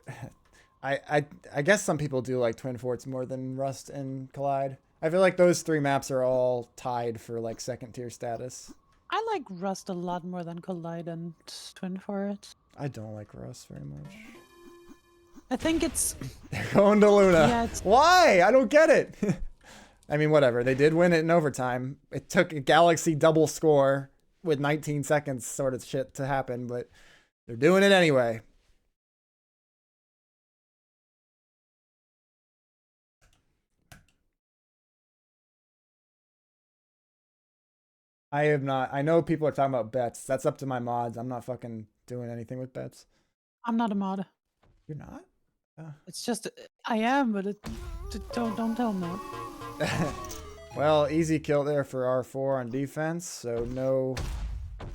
B: I guess some people do like Twin Forts more than Rust and Collide. I feel like those 3 maps are all tied for like second tier status.
A: I like Rust a lot more than Collide and Twin Forts.
B: I don't like Rust very much.
A: I think it's
B: They're going to Luna.
A: Yeah, it's-
B: Why? I don't get it. I mean, whatever. They did win it in overtime. It took a Galaxy double score with 19 seconds sort of shit to happen, but they're doing it anyway. I have not. I know people are talking about bets. That's up to my mods. I'm not fucking doing anything with bets.
A: I'm not a mod.
B: You're not?
A: It's just I am, but don't tell them that.
B: Well, easy kill there for R4 on defense, so no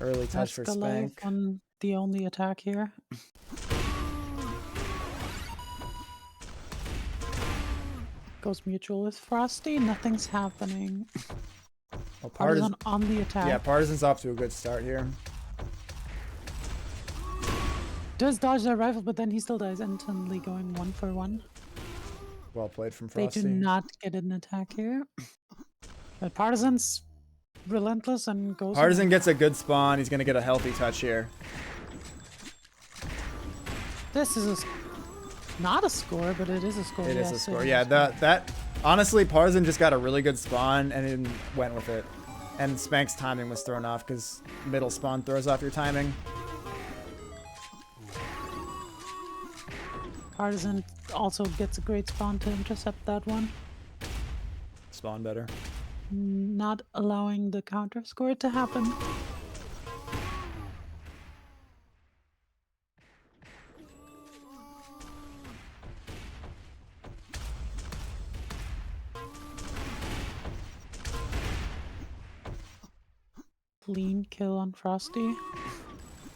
B: early touch for
A: Escalade
B: Spank.
A: on the only attack here. Goes mutual with Frosty. Nothing's happening.
B: Well,
A: Partisan on the attack.
B: Yeah, Partisan's off to a good start here.
A: Does dodge their rifle, but then he still dies instantly, going 1 for 1.
B: Well played from
A: They
B: Frosty.
A: do not get an attack here. But Partisan's relentless and goes.
B: Partisan gets a good spawn. He's going to get a healthy touch here.
A: This is not a score, but it is a score.
B: It is a
A: yes,
B: score.
A: it
B: Yeah,
A: is.
B: that honestly, Partisan just got a really good spawn and then went with it. And Spank's timing was thrown off because middle spawn throws off your timing.
A: Partisan also gets a great spawn to intercept that one.
B: Spawn better.
A: Not allowing the counter score to happen. Clean kill on Frosty.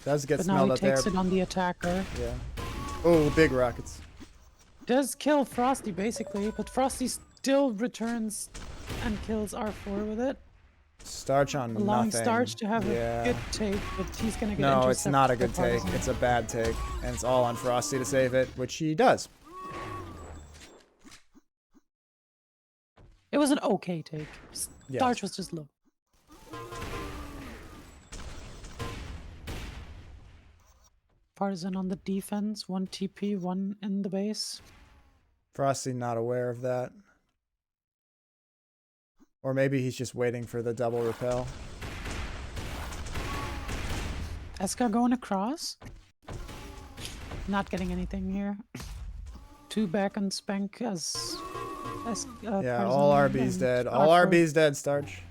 B: Does get
A: But now
B: smelled
A: he
B: out there.
A: takes it on the attacker.
B: Yeah. Oh, big rockets.
A: Does kill Frosty basically, but Frosty still returns and kills R4 with it.
B: Starch on
A: Allowing
B: nothing.
A: Starch to have
B: Yeah.
A: a good take, but he's gonna get
B: No, it's
A: intercepted
B: not a
A: by
B: good take.
A: Partisan.
B: It's a bad take. And it's all on Frosty to save it, which he does.
A: It was an okay take.
B: Yes.
A: Starch was just low. Partisan on the defense, 1 TP, 1 in the base.
B: Frosty not aware of that. Or maybe he's just waiting for the double repel.
A: Eska going across. Not getting anything here. 2 back on Spank as
B: Yeah,
A: Partisan
B: all RB's
A: and
B: dead. All
A: R4.
B: RB's dead, Starch.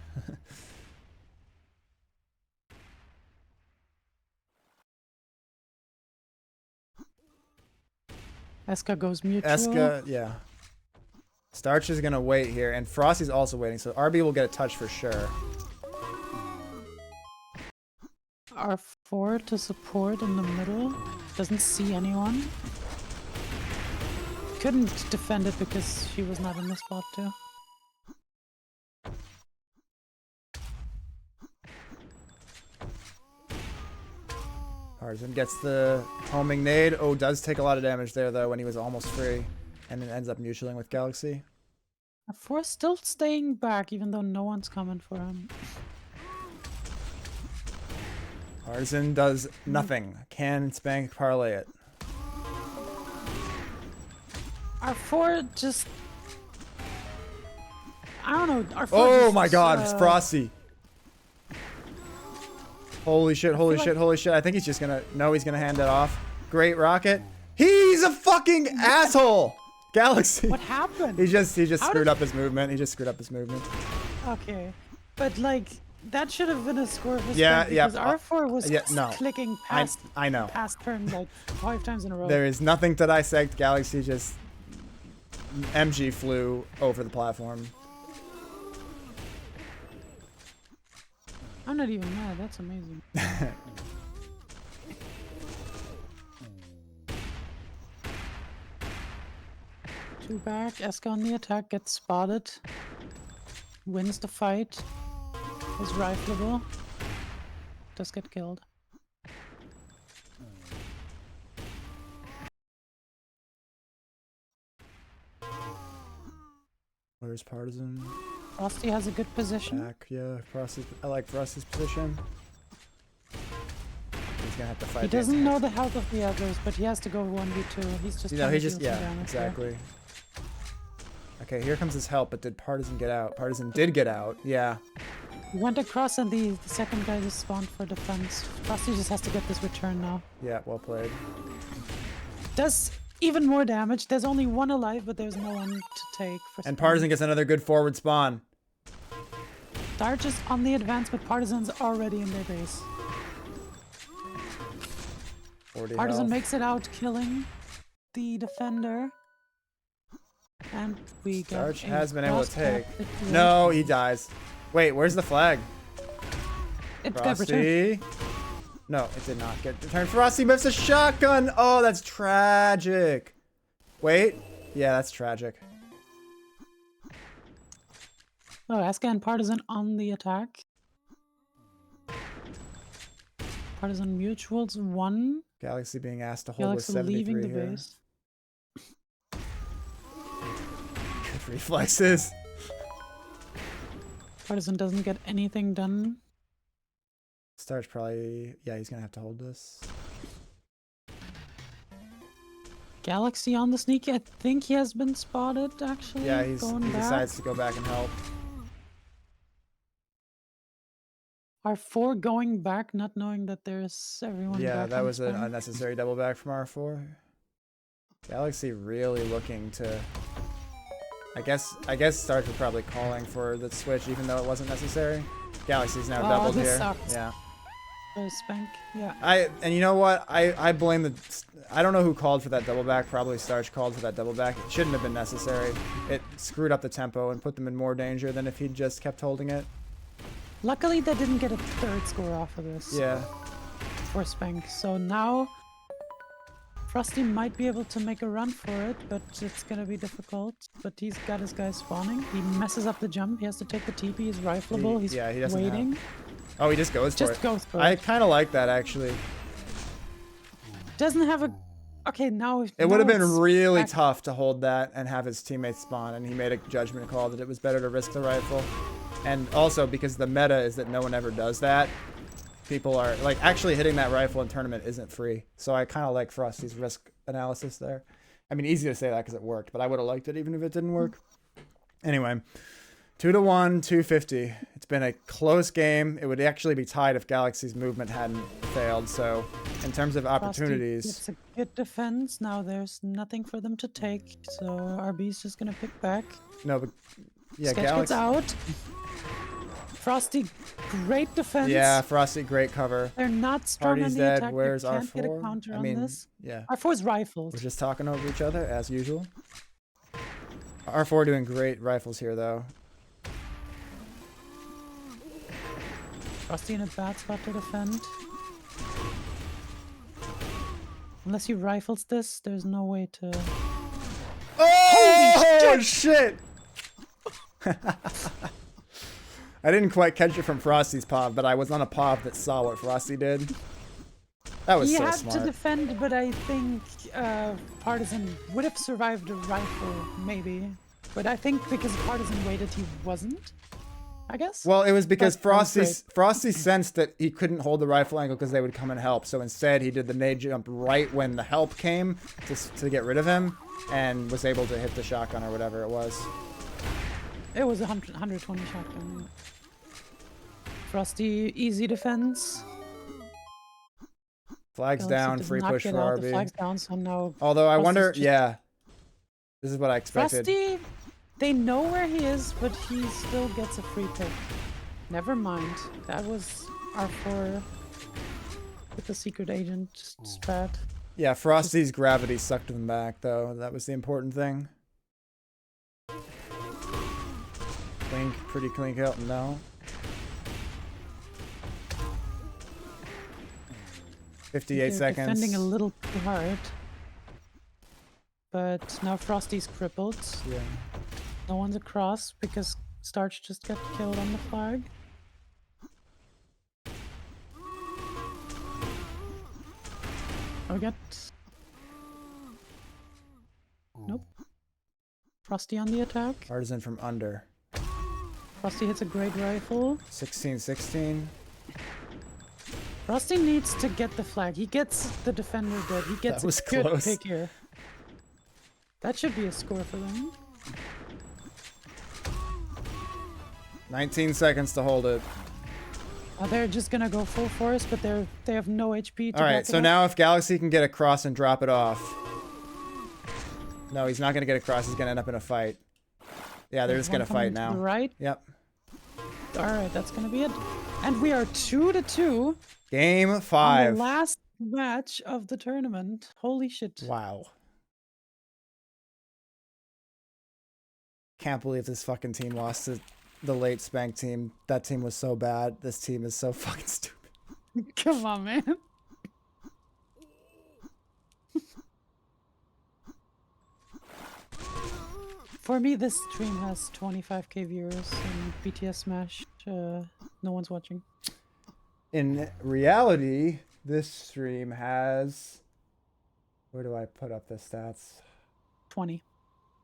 A: Eska goes mutual.
B: Eska, yeah. Starch is gonna wait here, and Frosty's also waiting, so RB will get a touch for sure.
A: R4 to support in the middle. Doesn't see anyone. Couldn't defend it because she was not in the spot too.
B: Partisan gets the homing nade. Oh, does take a lot of damage there, though, when he was almost free. And then ends up mutualing with Galaxy.
A: R4 still staying back even though no one's coming for him.
B: Partisan does nothing. Can Spank parlay it?
A: R4 just... I don't know. R4
B: Oh
A: just,
B: my god, it's Frosty. Holy shit, holy
A: feel
B: shit, holy shit. I think he's just gonna... No, he's gonna hand it off. Great rocket. He's a fucking asshole! Galaxy.
A: What happened?
B: He just
A: How
B: screwed
A: did-
B: up his movement. He just screwed up his movement.
A: Okay. But like, that should have been a score for
B: Yeah,
A: Spank
B: yeah,
A: because R4 was
B: yeah, no.
A: clicking
B: I
A: past
B: know.
A: turn like 5 times in a row.
B: There is nothing to dissect. Galaxy just... MG flew over the platform.
A: I'm not even mad. That's amazing. Two back. Eska on the attack gets spotted. Wins the fight. Is rifleable. does get killed.
B: Where's Partisan?
A: Frosty has a good position.
B: Back, yeah. I like Frosty's position. He's gonna have to fight.
A: He doesn't know the health of the others, but he has to go 1v2. He's just.
B: No, he
A: deal
B: just
A: some damage
B: exactly. Okay, here comes his help, but did Partisan get out? Partisan did get out. Yeah.
A: He went across, and the second guy just spawned for defense. Frosty just has to get this return now.
B: Yeah, well played.
A: Does even more damage. There's only one alive, but there's no one to take.
B: And Partisan gets another good forward spawn.
A: Starch is on the advance, but Partisan's already in their base. Partisan
B: health.
A: makes it out, killing the defender. And we got
B: Starch has been able to take.
A: situation.
B: No, he dies. Wait, where's the flag?
A: It got returned.
B: Frosty. No, it did not get returned. Frosty whiffs a shotgun. Oh, that's tragic. Wait. Yeah, that's tragic.
A: Oh, Aska and Partisan on the attack. Partisan mutuals 1.
B: Galaxy being asked to hold
A: Galaxy
B: with 73
A: leaving the
B: here.
A: base.
B: Good reflexes.
A: Partisan doesn't get anything done.
B: Starch probably... Yeah, he's going to have to hold this.
A: Galaxy on the sneak. I think he has been spotted, actually.
B: Yeah, he
A: going back.
B: decides to go back and help.
A: R4 going back, not knowing that there's everyone
B: Yeah,
A: back
B: that
A: on
B: was an
A: spawn.
B: unnecessary double back from R4. Galaxy really looking to... I guess Starch was probably calling for the switch, even though it wasn't necessary. Galaxy's now doubled
A: this
B: here.
A: sucks.
B: Yeah.
A: Spank, yeah.
B: And you know what? I blame the... I don't know who called for that double back. Probably Starch called for that double back. It shouldn't have been necessary. It screwed up the tempo and put them in more danger than if he'd just kept holding it.
A: Luckily, they didn't get a third score off of this.
B: Yeah.
A: For Spank. So now, Frosty might be able to make a run for it, but it's gonna be difficult. But he's got his guys spawning. He messes up the jump. He has to take the TP. He's rifleable. He's
B: he doesn't
A: waiting.
B: Oh, he just goes for it.
A: Just goes for it.
B: I kind of like that, actually.
A: Doesn't have a... Okay, now...
B: It would have been really tough to hold that and have his teammates spawn, and he made a judgment call that it was better to risk the rifle. And also, because the meta is that no one ever does that, people are... Like, actually hitting that rifle in tournament isn't free. So I kind of like Frosty's risk analysis there. I mean, easy to say that because it worked, but I would have liked it even if it didn't work. Anyway, 2-1, 250. It's been a close game. It would actually be tied if Galaxy's movement hadn't failed. So, in terms of opportunities...
A: It's a good defense. Now there's nothing for them to take. So RB's just gonna pick back.
B: No, but... Yeah,
A: Sketch gets out. Frosty, great defense.
B: Yeah, Frosty, great cover.
A: They're not strong
B: Party's
A: on the
B: dead.
A: attack.
B: Where's
A: they can't
B: R4?
A: get a counter on this.
B: Yeah.
A: R4's rifled.
B: We're just talking over each other, as usual. R4 doing great rifles here, though.
A: Frosty in a bad spot to defend. Unless he rifles this, there's no way to...
B: Oh, holy shit! I didn't quite catch it from Frosty's pop, but I was on a pop that saw what Frosty did. That was so smart.
A: He had to defend, but I think Partisan would have survived a rifle, maybe. But I think because Partisan waited, he wasn't. I guess.
B: Well, it was because
A: That's
B: Frosty sensed that he couldn't hold the rifle angle because they would come and help. So instead, he did the nade jump right when the help came to get rid of him, and was able to hit the shotgun or whatever it was.
A: It was 120 shotgun. Frosty, easy defense.
B: Flags down, free push for RB.
A: The flag's down, so no.
B: Although I wonder, yeah, this is what I expected.
A: Frosty, they know where he is, but he still gets a free pick. Never mind. That was R4 with the secret agent spat.
B: Yeah, Frosty's gravity sucked him back, though. That was the important thing. Clink, pretty clean kill. No. 58
A: They're
B: seconds.
A: defending a little too hard. But now Frosty's crippled.
B: Yeah.
A: No one's across because Starch just got killed on the flag. I get. Nope. Frosty on the attack.
B: Artisan from under.
A: Frosty hits a great rifle.
B: 16-16.
A: Frosty needs to get the flag. He gets the defender dead. He gets
B: That was
A: a good
B: close.
A: pick here. That should be a score for them.
B: 19 seconds to hold it.
A: They're just gonna go full force, but they have no HP to
B: All right,
A: back it
B: so
A: up.
B: now if Galaxy can get across and drop it off. No, he's not going to get across. He's going to end up in a fight. Yeah, they're just going to fight now.
A: Right?
B: Yep.
A: All right, that's gonna be it. And we are 2-2
B: Game
A: on
B: 5.
A: the last match of the tournament. Holy shit.
B: Wow. Can't believe this fucking team lost to the late Spank team. That team was so bad. This team is so fucking stupid.
A: Come on, man. For me, this stream has 25k viewers and BTS Smash. No one's watching.
B: In reality, this stream has... Where do I put up the stats?
A: 20.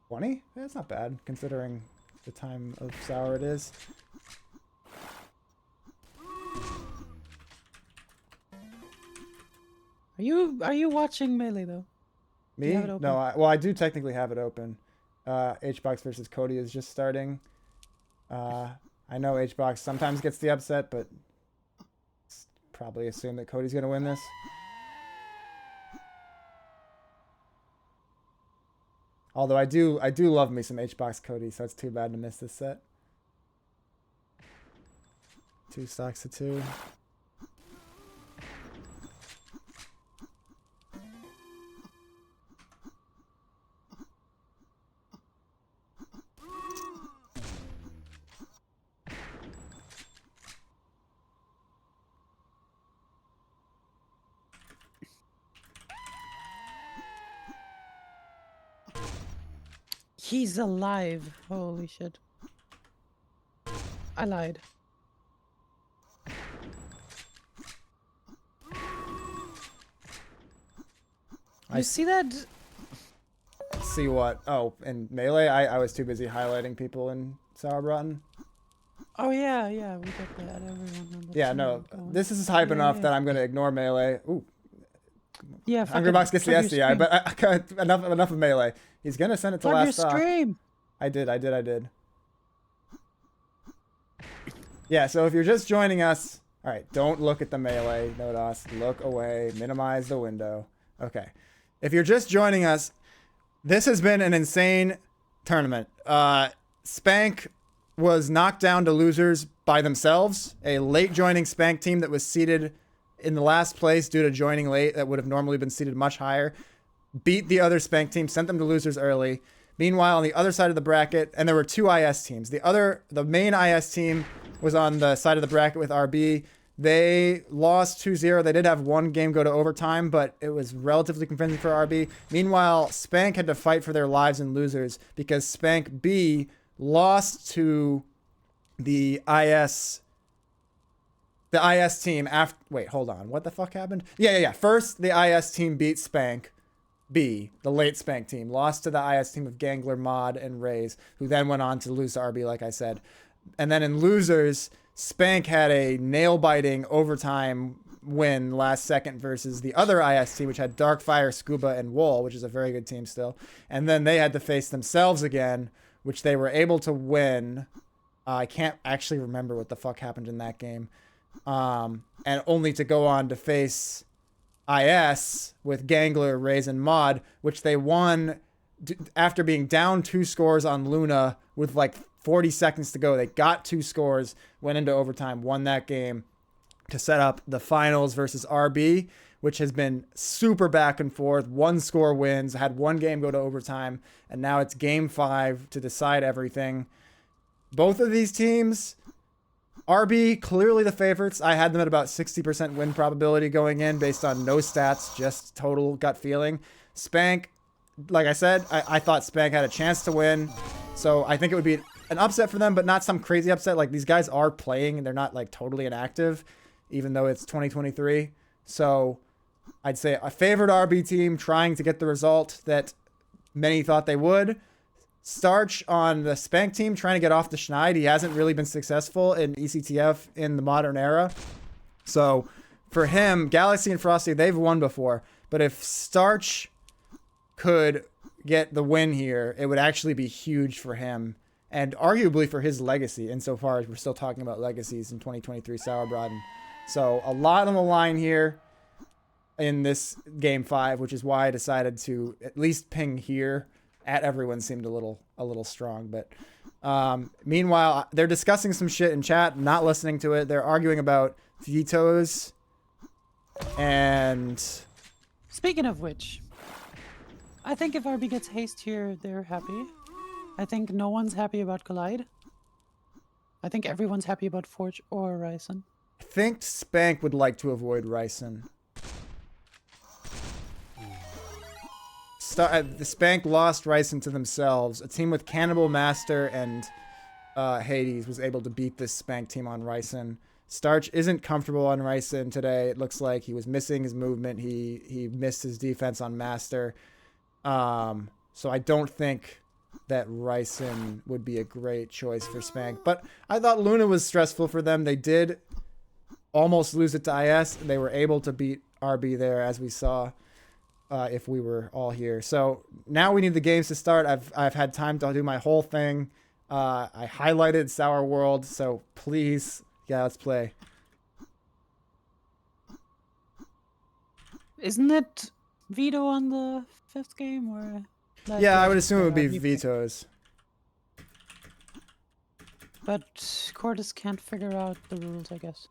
B: 20? That's not bad, considering the time of sour it is.
A: Are you watching Melee though? Do you
B: Me?
A: have it open?
B: No, well, I do technically have it open. HBox versus Cody is just starting. I know HBox sometimes gets the upset, but probably assume that Cody's going to win this. Although I do love me some HBox Cody, so it's too bad to miss this set. 2 stocks to 2.
A: He's alive. Holy shit. I lied. You see that?
B: See what? Oh, in Melee, I was too busy highlighting people in Sauerbraten.
A: Oh yeah, yeah, we got that. Everyone on the
B: Yeah,
A: team
B: no,
A: going.
B: this is hype
A: Yeah,
B: enough
A: yeah.
B: that I'm going to ignore Melee. Ooh,
A: Yeah,
B: Hungrybox gets the
A: plug your
B: SDI,
A: stream.
B: but enough of Melee. He's going to send it to
A: Plug your
B: last stock.
A: stream.
B: I did. Yeah, so if you're just joining us, all right, don't look at the Melee. Note us. Look away. Minimize the window. Okay. If you're just joining us, this has been an insane tournament. Spank was knocked down to losers by themselves. A late joining Spank team that was seated in the last place due to joining late that would have normally been seated much higher beat the other Spank team, sent them to losers early. Meanwhile, on the other side of the bracket, and there were 2 IS teams. The main IS team was on the side of the bracket with RB. They lost 2-0. They did have 1 game go to overtime, but it was relatively convincing for RB. Meanwhile, Spank had to fight for their lives in losers because Spank B lost to the IS team after... Wait, hold on. What the fuck happened? Yeah. First, the IS team beat Spank B, the late Spank team, lost to the IS team of Gangler, Mod, and Raze, who then went on to lose to RB, like I said. And then in losers, Spank had a nail-biting overtime win last second versus the other IS team, which had Darkfire, Scuba, and Wool, which is a very good team still. And then they had to face themselves again, which they were able to win. I can't actually remember what the fuck happened in that game. And only to go on to face IS with Gangler, Raze, and Mod, which they won after being down 2 scores on Luna with like 40 seconds to go. They got 2 scores, went into overtime, won that game to set up the finals versus RB, which has been super back and forth. 1 score wins, had 1 game go to overtime, and now it's game 5 to decide everything. Both of these teams, RB, clearly the favorites. I had them at about 60% win probability going in based on no stats, just total gut feeling. Spank, like I said, I thought Spank had a chance to win. So I think it would be an upset for them, but not some crazy upset. Like, these guys are playing and they're not like totally inactive, even though it's 2023. So I'd say a favored RB team trying to get the result that many thought they would. Starch on the Spank team trying to get off the Schneid. He hasn't really been successful in eCTF in the modern era. So for him, Galaxy and Frosty, they've won before. But if Starch could get the win here, it would actually be huge for him and arguably for his legacy, insofar as we're still talking about legacies in 2023 Sauerbraten. So a lot on the line here in this game 5, which is why I decided to at least ping here. At everyone seemed a little strong, but meanwhile they're discussing some shit in chat, not listening to it. They're arguing about vetoes. And
A: speaking of which, I think if RB gets haste here, they're happy. I think no one's happy about Collide. I think everyone's happy about Forge or Ryzen.
B: I think Spank would like to avoid Ryzen. The Spank lost Ryzen to themselves. A team with Cannibal Master and Hades was able to beat this Spank team on Ryzen. Starch isn't comfortable on Ryzen today. It looks like he was missing his movement. He missed his defense on Master. So I don't think that Ryzen would be a great choice for Spank. But I thought Luna was stressful for them. They did almost lose it to IS. They were able to beat RB there, as we saw. If we were all here. So now we need the games to start. I've had time to do my whole thing. I highlighted Sour World, so please, yeah, let's play.
A: Isn't it veto on the 5th game, or?
B: Yeah, I would assume it would be vetoes.
A: But cordezZ can't figure out the rules, I guess.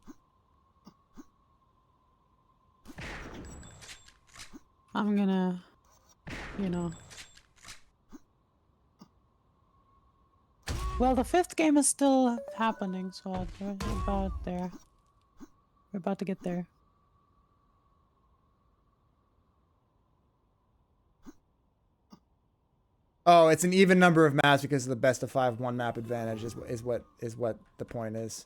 A: I'm gonna, you know. Well, the 5th game is still happening, so we're about there. We're about to get there.
B: Oh, it's an even number of maps because of the best of 5 one map advantage is what the point is.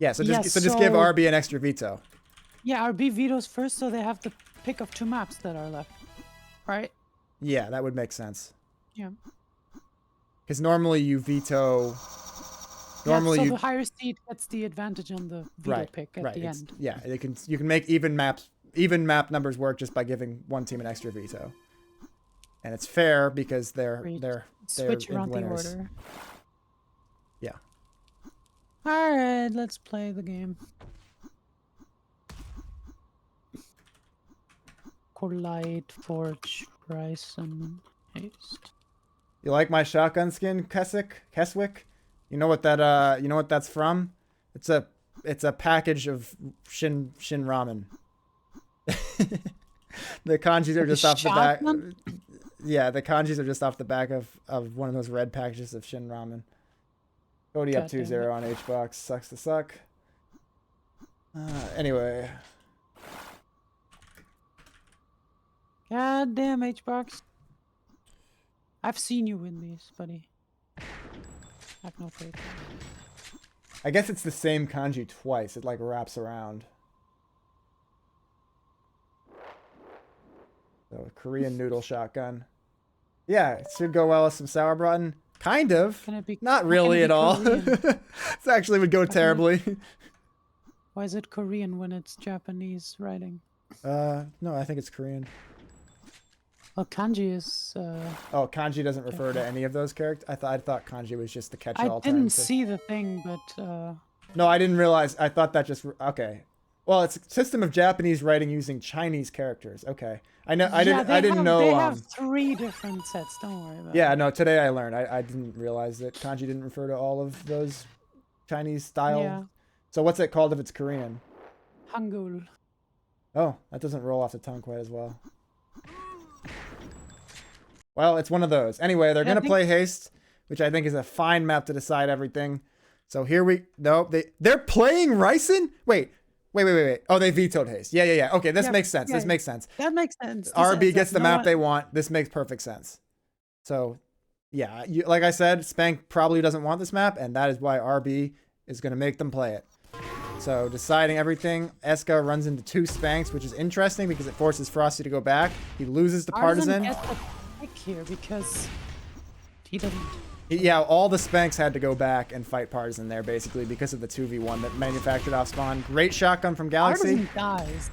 B: Yeah, so just give RB an extra veto.
A: Yeah, RB vetoes first, so they have the pick of 2 maps that are left, right?
B: Yeah, that would make sense.
A: Yeah.
B: Because normally you veto. Normally,
A: yeah, so the higher seed gets the advantage on the veto pick at the end.
B: Yeah, you can make even map numbers work just by giving one team an extra veto, and it's fair because they're
A: switch around the
B: winners.
A: order.
B: Yeah.
A: All right, let's play the game. Collide, Forge, Ryzen, Haste.
B: You like my shotgun skin, Keswick? You know what that's from? It's a package of Shin ramen. The kanjis are just off the back. Yeah, the kanjis are just off the back of one of those red packages of Shin ramen. Cody up 2-0 on HBox. Sucks to suck. Anyway.
A: God damn HBox. I've seen you win these, buddy. I've no faith.
B: I guess it's the same kanji twice. It like wraps around. So Korean noodle shotgun. Yeah, it should go well with some Sauerbraten. Kind of.
A: Can it be,
B: not really at all. This actually would go terribly.
A: Why is it Korean when it's Japanese writing?
B: No, I think it's Korean.
A: Well, kanji is.
B: Oh, kanji doesn't refer to any of those characters. I thought kanji was just the catch-all term.
A: I didn't see the thing, but.
B: No, I didn't realize. I thought that just okay. Well, it's a system of Japanese writing using Chinese characters. Okay, I know. I didn't know.
A: They have 3 different sets. Don't worry about it.
B: Yeah, no. Today I learned. I didn't realize that kanji didn't refer to all of those Chinese style.
A: Yeah.
B: So what's it called if it's Korean?
A: Hangul.
B: Oh, that doesn't roll off the tongue quite as well. Well, it's one of those. Anyway, they're gonna play Haste, which I think is a fine map to decide everything. So here they're playing Ryzen? Wait. Oh, they vetoed Haste. Yeah. Okay, this makes sense. This makes sense.
A: That makes sense.
B: RB gets the map they want. This makes perfect sense. So, yeah, like I said, Spank probably doesn't want this map, and that is why RB is going to make them play it. So deciding everything, Eska runs into 2 Spanks, which is interesting because it forces Frosty to go back. He loses to Partisan.
A: Gets the pick here because he didn't.
B: Yeah, all the Spanks had to go back and fight Partisan there, basically, because of the 2v1 that manufactured off spawn. Great shotgun from Galaxy.
A: Partisan dies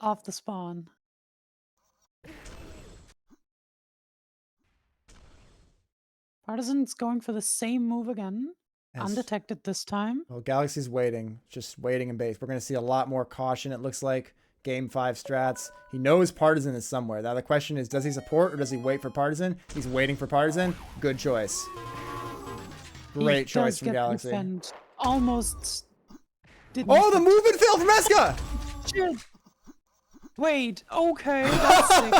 A: off the spawn. Partisan's going for the same move again.
B: Yes.
A: Undetected this time.
B: Well, Galaxy's waiting, just waiting in base. We're going to see a lot more caution, it looks like. Game 5 strats. He knows Partisan is somewhere. Now the question is, does he support or does he wait for Partisan? He's waiting for Partisan. Good choice. Great choice from Galaxy.
A: Almost didn't.
B: Oh, the movement fail from Eska!
A: Shit. Wait, okay, that's sick.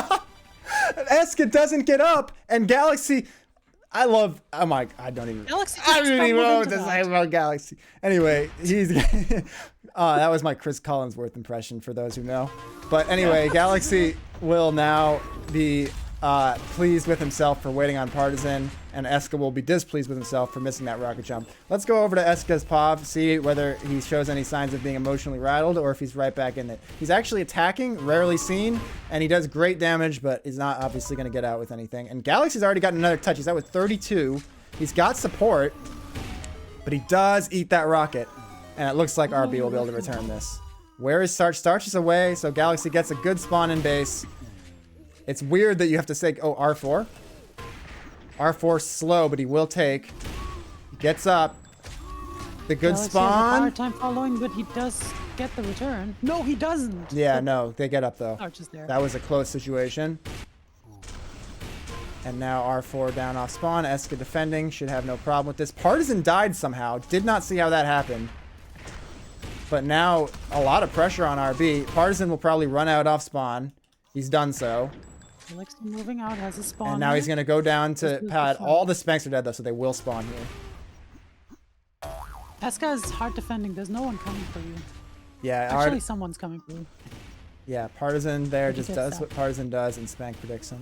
B: Eska doesn't get up, and Galaxy... I don't even...
A: Galaxy
B: I
A: just
B: don't even know what
A: stumbled
B: to
A: into
B: say
A: that.
B: about Galaxy. Anyway, he's... that was my Chris Collinsworth impression, for those who know. But anyway, Galaxy will now be pleased with himself for waiting on Partisan, and Eska will be displeased with himself for missing that rocket jump. Let's go over to Eska's POV, see whether he shows any signs of being emotionally rattled or if he's right back in it. He's actually attacking, rarely seen, and he does great damage, but is not obviously going to get out with anything. And Galaxy's already gotten another touch. He's out with 32. He's got support, but he does eat that rocket, and it looks like RB will be able to return this. Where is Starch? Starch is away, so Galaxy gets a good spawn in base. It's weird that you have to say, oh, R4. R4 slow, but he will take. He gets up. The good
A: Galaxy has a
B: spawn.
A: hard time following, but he does get the return. No, he doesn't.
B: Yeah, no, they get up though.
A: Starch is there.
B: That was a close situation. And now R4 down off spawn. Eska defending, should have no problem with this. Partisan died somehow. Did not see how that happened. But now a lot of pressure on RB. Partisan will probably run out off spawn. He's done so.
A: Galaxy moving out, has a spawn.
B: And now he's going to go down to
A: This is
B: pad.
A: the fight.
B: All the Spanks are dead though, so they will spawn here.
A: Eska is hard defending. There's no one coming for you.
B: Yeah,
A: Actually, someone's coming for you.
B: yeah, Partisan there
A: He
B: just
A: gets
B: does
A: that.
B: what Partisan does, and Spank predicts him.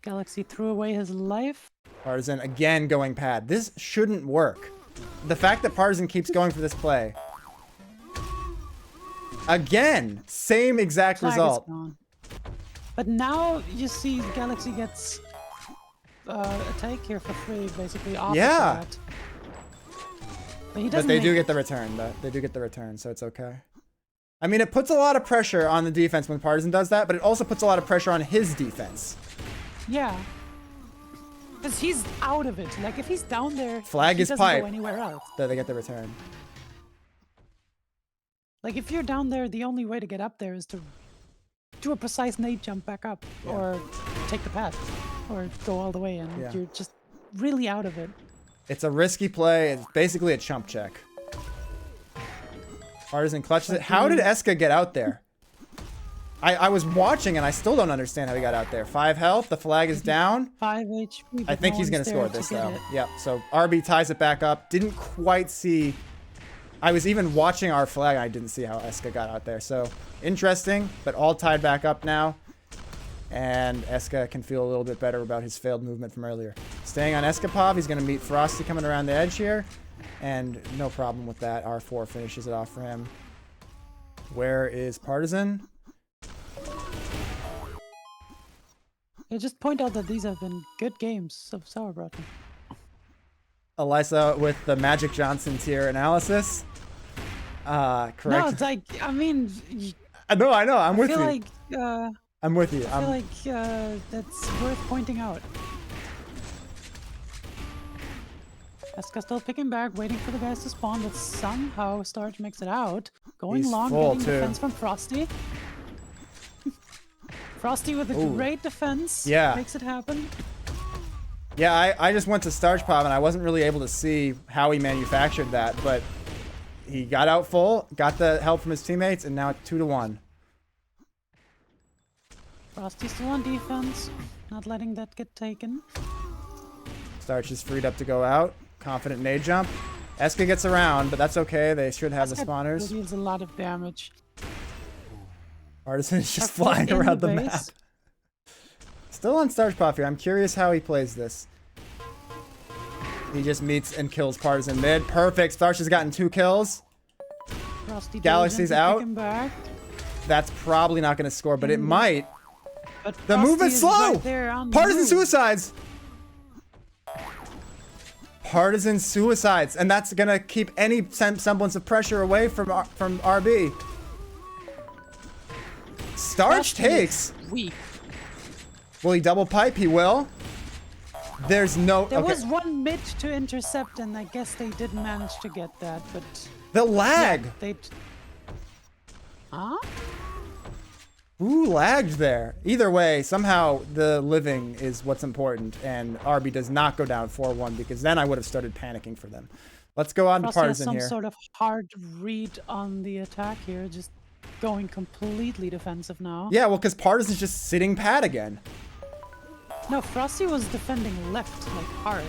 A: Galaxy threw away his life.
B: Partisan again going pad. This shouldn't work. The fact that Partisan keeps going for this play. Again, same exact
A: Flag is
B: result.
A: gone. But now you see Galaxy gets a take here for free, basically off
B: Yeah.
A: of that. But he
B: But
A: doesn't
B: they do
A: make
B: get the return. They do get the return, so it's okay. I mean, it puts a lot of pressure on the defense when Partisan does that, but it also puts a lot of pressure on his defense.
A: Yeah. Because he's out of it. Like, if he's down there,
B: Flag
A: he
B: is
A: doesn't
B: pipe.
A: go anywhere else.
B: That they get the return.
A: Like, if you're down there, the only way to get up there is to do a precise nade jump back up,
B: Yeah.
A: or take the path, or go all the way in.
B: Yeah.
A: You're just really out of it.
B: It's a risky play. It's basically a chump check. Partisan clutches it. How did Eska get out there? I was watching and I still don't understand how he got out there. 5 health. The flag is down.
A: 5 HP.
B: I
A: but
B: think
A: no
B: he's going
A: one's
B: to score
A: there
B: this
A: get
B: though.
A: it.
B: Yep. So RB ties it back up. Didn't quite see. I was even watching our flag. I didn't see how Eska got out there. So interesting, but all tied back up now. And Eska can feel a little bit better about his failed movement from earlier. Staying on Eskapov, he's going to meet Frosty coming around the edge here. And no problem with that. R4 finishes it off for him. Where is Partisan?
A: I just point out that these have been good games of Sauerbraten.
B: Elisa with the Magic Johnson tier analysis. Correct.
A: No, it's like, I mean,
B: I know. I'm
A: I
B: with
A: feel
B: you.
A: like,
B: I'm with you.
A: I feel like that's worth pointing out. Eska still picking back, waiting for the guys to spawn, but somehow Starch makes it out. Going
B: He's
A: long,
B: full,
A: getting
B: too.
A: defense from Frosty. Frosty with a
B: Ooh.
A: great defense.
B: Yeah.
A: Makes it happen.
B: Yeah, I just went to Starch Pop and I wasn't really able to see how he manufactured that, but he got out full, got the help from his teammates, and now it's 2-1.
A: Frosty still on defense, not letting that get taken.
B: Starch is freed up to go out. Confident nade jump. Eska gets around, but that's okay. They should have the
A: Eska
B: spawners.
A: deals a lot of damage.
B: Partisan is just
A: Our foot
B: flying
A: in
B: around the
A: base.
B: map. Still on Starch Pop here. I'm curious how he plays this. He just meets and kills Partisan mid. Perfect. Starch has gotten 2 kills.
A: Frosty
B: Galaxy's
A: diligently
B: out.
A: picking back.
B: That's probably not going to score, but it might.
A: But
B: The
A: Frosty
B: movement's
A: is
B: slow.
A: right there on the
B: Partisan
A: move.
B: suicides. Partisan suicides, and that's gonna keep any semblance of pressure away from RB. Starch
A: Frosty
B: takes.
A: is weak.
B: Will he double pipe? He will. There's no.
A: There
B: Okay.
A: was one mid to intercept, and I guess they didn't manage to get that. But
B: The lag.
A: yeah, they. Huh?
B: Who lagged there? Either way, somehow the living is what's important, and RB does not go down 4-1 because then I would have started panicking for them. Let's go on to
A: Frosty has
B: Partisan
A: some
B: here.
A: sort of hard read on the attack here, just going completely defensive now.
B: Yeah, well, because Partisan's just sitting pat again.
A: No, Frosty was defending left like hard.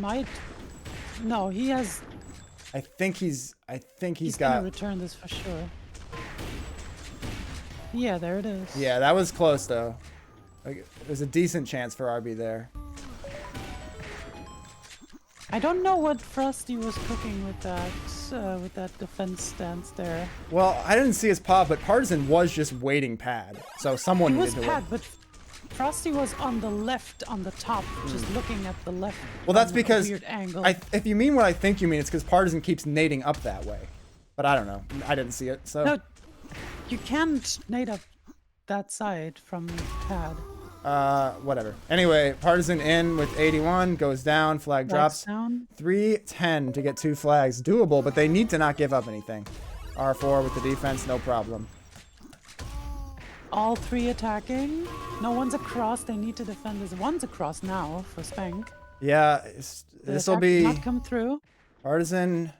A: Might. No, he has.
B: I think he's
A: He's
B: got.
A: gonna return this for sure. Yeah, there it is.
B: Yeah, that was close though. Like, there's a decent chance for RB there.
A: I don't know what Frosty was cooking with that defense stance there.
B: Well, I didn't see his pop, but Partisan was just waiting pad, so someone
A: He
B: needed
A: was
B: to
A: pad,
B: win.
A: but Frosty was on the left, on the top, just looking at the left.
B: Well, that's
A: from a
B: because
A: weird angle.
B: if you mean what I think you mean, it's because Partisan keeps nading up that way. But I don't know. I didn't see it, so.
A: No, you can't nade up that side from pad.
B: Whatever. Anyway, Partisan in with 81, goes down, flag drops.
A: Down.
B: 310 to get 2 flags. Doable, but they need to not give up anything. R4 with the defense, no problem.
A: All 3 attacking. No one's across. They need to defend this. One's across now for Spank.
B: Yeah,
A: The
B: this will
A: attack
B: be
A: did not come through.
B: Partisan.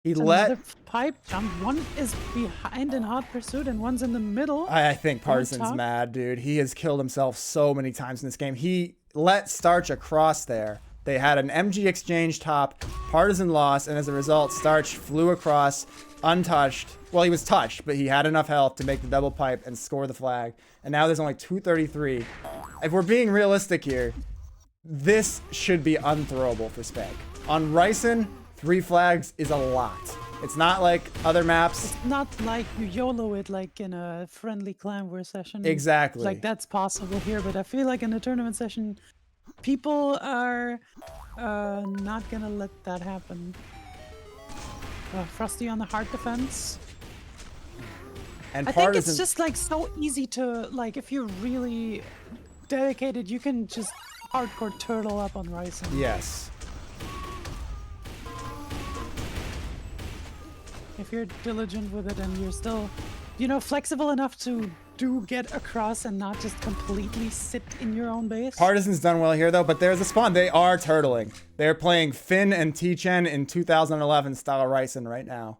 B: He
A: Another
B: let.
A: pipe jump. One is behind in hot pursuit, and one's in the middle.
B: I think Partisan's
A: top.
B: mad, dude. He has killed himself so many times in this game. He let Starch across there. They had an MG exchange top. Partisan lost, and as a result, Starch flew across untouched. Well, he was touched, but he had enough health to make the double pipe and score the flag. And now there's only 233. If we're being realistic here, this should be unthrowable for Spank. On Ryson, 3 flags is a lot. It's not like other maps.
A: It's not like you YOLO it like in a friendly clan war session.
B: Exactly.
A: Like that's possible here, but I feel like in a tournament session, people are not gonna let that happen. Frosty on the hard defense.
B: And
A: I think
B: Partisan,
A: it's just like so easy to like if you're really dedicated, you can just hardcore turtle up on Ryzen.
B: yes.
A: If you're diligent with it and you're still, you know, flexible enough to get across and not just completely sit in your own base.
B: Partisan's done well here, though, but there's a spawn. They are turtling. They're playing Finn and T-Chen in 2011 style Ryzen right now.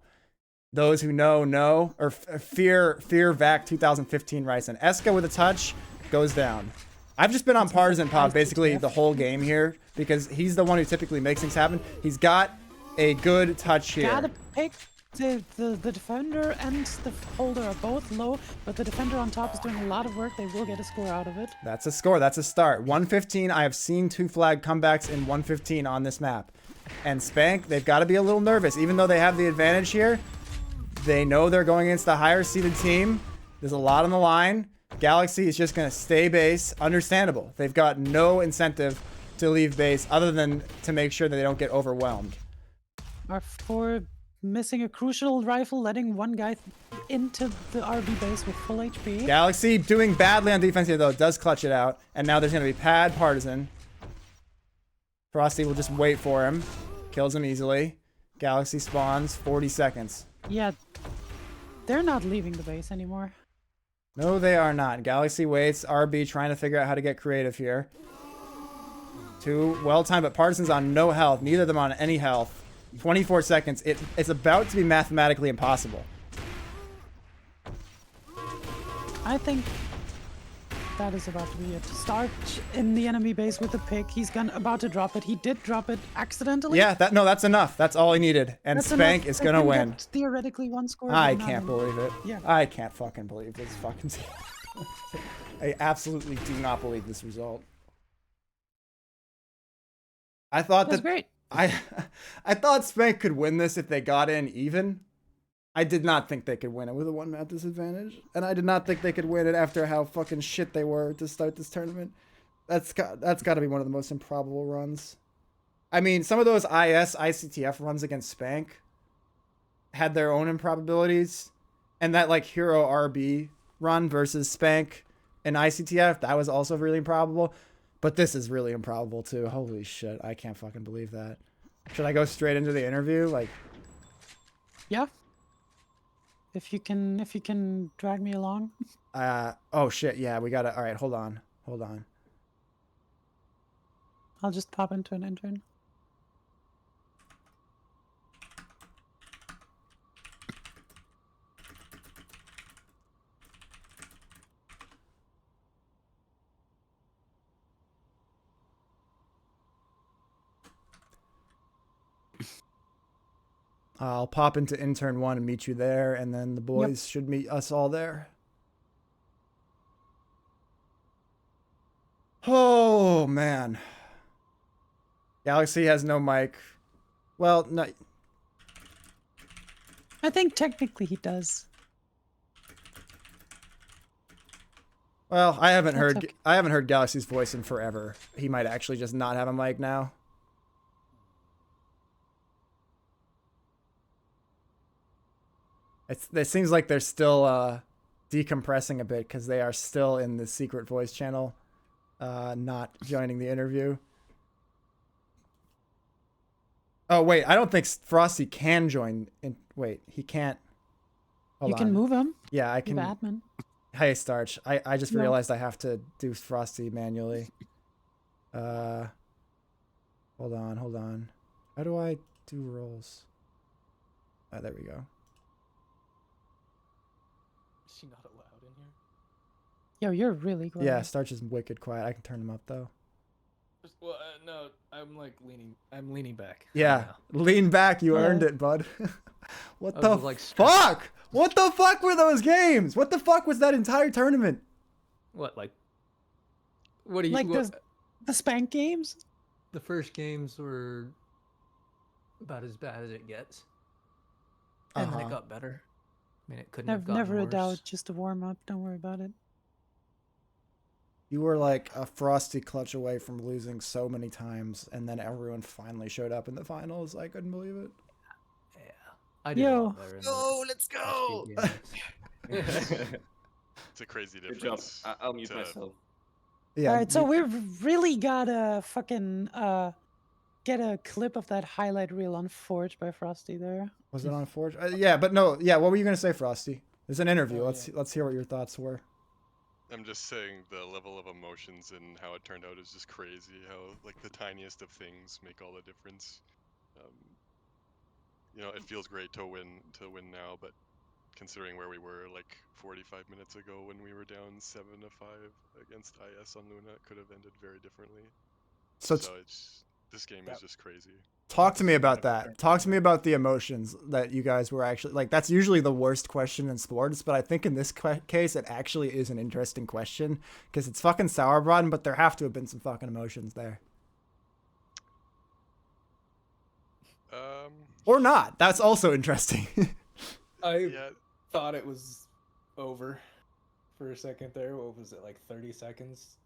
B: Those who know, or fear VAC 2015 Ryzen. Eska with a touch goes down. I've just been on Partisan Pop basically the whole game here because he's the one who typically makes things happen. He's got a good touch here.
A: Gotta pick the defender and the holder are both low, but the defender on top is doing a lot of work. They will get a score out of it.
B: That's a score. That's a start. 115. I have seen 2 flag comebacks in 115 on this map. And Spank, they've got to be a little nervous. Even though they have the advantage here, they know they're going against the higher seeded team. There's a lot on the line. Galaxy is just going to stay base. Understandable. They've got no incentive to leave base other than to make sure that they don't get overwhelmed.
A: R4 missing a crucial rifle, letting one guy into the RB base with full HP.
B: Galaxy doing badly on defense here, though. Does clutch it out. And now there's going to be pad Partisan. Frosty will just wait for him. Kills him easily. Galaxy spawns. 40 seconds.
A: Yeah, they're not leaving the base anymore.
B: No, they are not. Galaxy waits. RB trying to figure out how to get creative here. 2 well timed, but Partisan's on no health. Neither of them on any health. 24 seconds. It's about to be mathematically impossible.
A: I think that is about to be it. Start in the enemy base with a pick. He's about to drop it. He did drop it accidentally.
B: Yeah, that's enough. That's all he needed. And
A: That's
B: Spank
A: enough.
B: is
A: They
B: going to
A: can
B: win.
A: get theoretically 1 score.
B: I
A: but not
B: can't
A: in-
B: believe it.
A: Yeah.
B: I can't fucking believe this fucking I absolutely do not believe this result. I thought
A: That's
B: that
A: great.
B: I I thought Spank could win this if they got in even. I did not think they could win it with a 1-map disadvantage, and I did not think they could win it after how fucking shit they were to start this tournament. That's got to be one of the most improbable runs. I mean, some of those ICTF runs against Spank had their own improbabilities, and that like Hero RB run versus Spank and ICTF, that was also really improbable. But this is really improbable too. Holy shit, I can't fucking believe that. Should I go straight into the interview? Like,
A: Yeah. If you can drag me along.
B: oh shit, yeah, we gotta. All right, hold on.
A: I'll just pop into an intern.
B: I'll pop into intern 1 and meet you there, and then the boys should meet us all there. Oh man, Galaxy has no mic. Well, no.
A: I think technically he does.
B: Well, I haven't
A: That's
B: heard
A: okay.
B: I haven't heard Galaxy's voice in forever. He might actually just not have a mic now. It seems like they're still decompressing a bit because they are still in the secret voice channel, not joining the interview. Oh wait, I don't think Frosty can join. Wait, he can't. Hold
A: You can
B: on.
A: move him.
B: Yeah, I
A: You
B: can.
A: admin.
B: Hey, Starch. I just
A: No.
B: realized I have to do Frosty manually. Hold on. How do I do roles? There we go.
C: Is she not allowed in here?
A: Yo, you're really quiet.
B: Yeah, Starch is wicked quiet. I can turn him up though.
C: Well, no, I'm like leaning back.
B: Yeah, lean back. You
A: Yeah.
B: earned it, bud. What
C: I
B: the
C: was, like,
B: fuck? What the fuck were those games? What the fuck was that entire tournament?
C: What, like? What do you
A: Like
C: what,
A: the Spank games?
C: the first games were about as bad as it gets, and then it got better. I mean, it couldn't have gotten
A: Never a
C: worse.
A: doubt, just a warm up. Don't worry about it.
B: You were like a Frosty clutch away from losing so many times, and then everyone finally showed up in the finals. I couldn't believe it.
C: Yeah, I did a
A: Yo.
C: lot better. In
B: let's
C: the first few games.
D: It's a crazy
E: Good job.
D: difference.
E: I'll mute
D: to-
E: myself.
B: Yeah.
A: All right, so we've really gotta fucking get a clip of that highlight reel on Forge by Frosty there.
B: Was it on Forge? Yeah, but no. Yeah, what were you gonna say, Frosty? There's an interview.
C: Oh,
B: Let's hear what your thoughts were.
D: I'm just saying the level of emotions and how it turned out is just crazy. How like the tiniest of things make all the difference. You know, it feels great to win now, but considering where we were like 45 minutes ago when we were down 7-5 against IS on Luna, it could have ended very differently.
B: So
D: it's this game is just crazy.
B: talk to me about that. Talk to me about the emotions that you guys were actually like. That's usually the worst question in sports, but I think in this case, it actually is an interesting question because it's fucking Sauerbraten, but there have to have been some fucking emotions there. Or not. That's also interesting.
C: I
D: Yeah,
C: thought it was over for a second there. What was it, like 30 seconds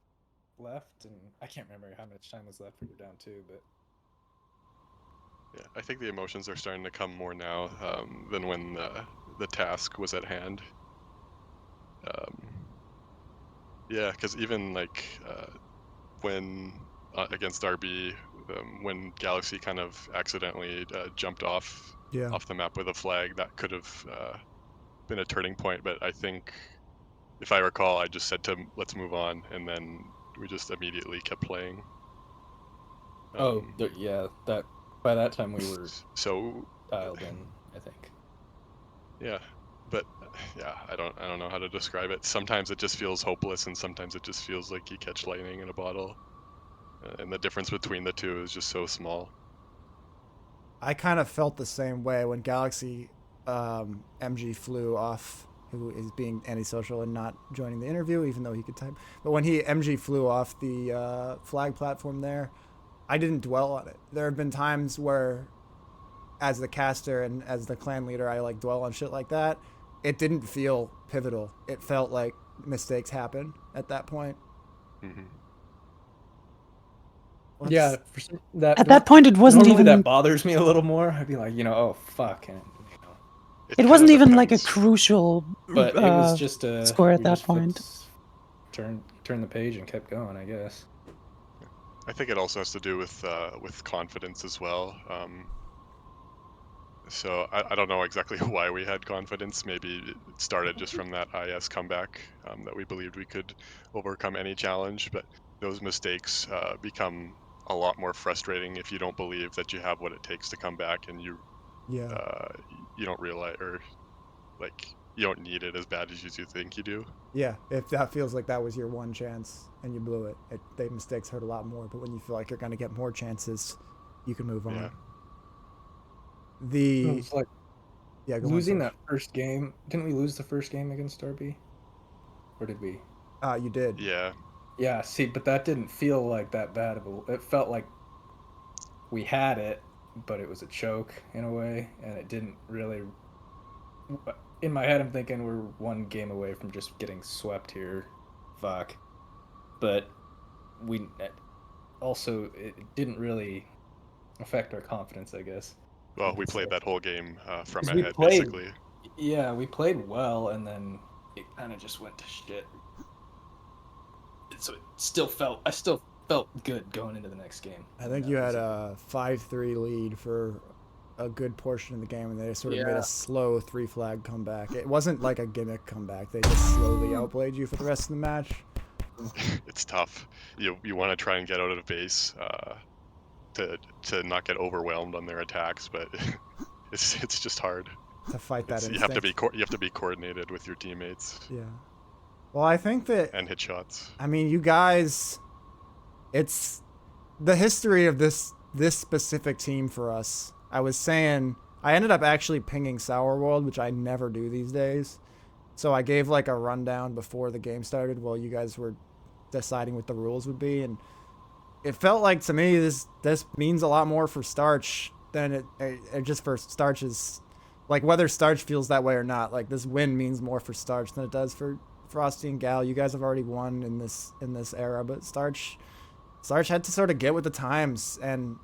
C: left? And I can't remember how much time was left. We were down 2, but
D: yeah. I think the emotions are starting to come more now than when the task was at hand. Yeah, because even like when against RB, when Galaxy kind of accidentally jumped off the map with a flag, that could have been a turning point. But I think, if I recall, I just said to him, let's move on, and then we just immediately kept playing.
C: yeah, that by that time we were
D: So
C: dialed in, I think.
D: yeah, but yeah, I don't know how to describe it. Sometimes it just feels hopeless, and sometimes it just feels like you catch lightning in a bottle. And the difference between the two is just so small.
B: I kind of felt the same way when Galaxy MG flew off, who is being antisocial and not joining the interview, even though he could type. But when MG flew off the flag platform there, I didn't dwell on it. There have been times where, as the caster and as the clan leader, I like dwell on shit like that. It didn't feel pivotal. It felt like mistakes happen at that point.
D: Mm-hmm.
C: Yeah,
A: At that point, it wasn't
C: normally
A: even.
C: that bothers me a little more. I'd be like, oh fuck, and
A: It wasn't even like a crucial
C: but it was just
A: score at
C: we
A: that
C: just
A: point.
C: turn the page and kept going, I guess.
D: I think it also has to do with confidence as well. So I don't know exactly why we had confidence. Maybe it started just from that IS comeback, that we believed we could overcome any challenge. But those mistakes become a lot more frustrating if you don't believe that you have what it takes to come back, and you don't realize, or like you don't need it as bad as you think you do.
B: Yeah, if that feels like that was your one chance and you blew it, the mistakes hurt a lot more. But when you feel like you're going to get more chances, you can move on.
D: Yeah.
C: It's like losing
B: on,
C: that first game. Didn't we lose the first game against Derby? Or did we?
B: You did.
D: Yeah.
C: Yeah, see, but that didn't feel like that bad of a... It felt like we had it, but it was a choke in a way, and it didn't really... In my head, I'm thinking we're one game away from just getting swept here. Fuck. But we... Also, it didn't really affect our confidence, I guess.
D: Well, we played that whole game from
C: 'Cause we
D: ahead,
C: played-
D: basically.
C: Yeah, we played well, and then it kind of just went to shit. So I still felt good going into the next game.
B: I think you had a 5-3 lead for a good portion of the game, and they sort of made a slow 3-flag comeback. It wasn't like a gimmick comeback. They just slowly outplayed you for the rest of the match.
D: It's tough. You want to try and get out of base to not get overwhelmed on their attacks, but it's just hard
B: to fight that.
D: You have to be coordinated with your teammates.
B: Yeah. Well, I think that
D: and hit shots.
B: I mean, you guys, it's the history of this specific team for us. I was saying I ended up actually pinging Sour World, which I never do these days. So I gave like a rundown before the game started while you guys were deciding what the rules would be, and it felt like to me this means a lot more for Starch than it just for Starch's, like whether Starch feels that way or not. Like this win means more for Starch than it does for Frosty and Gal. You guys have already won in this era, but Starch had to sort of get with the times, and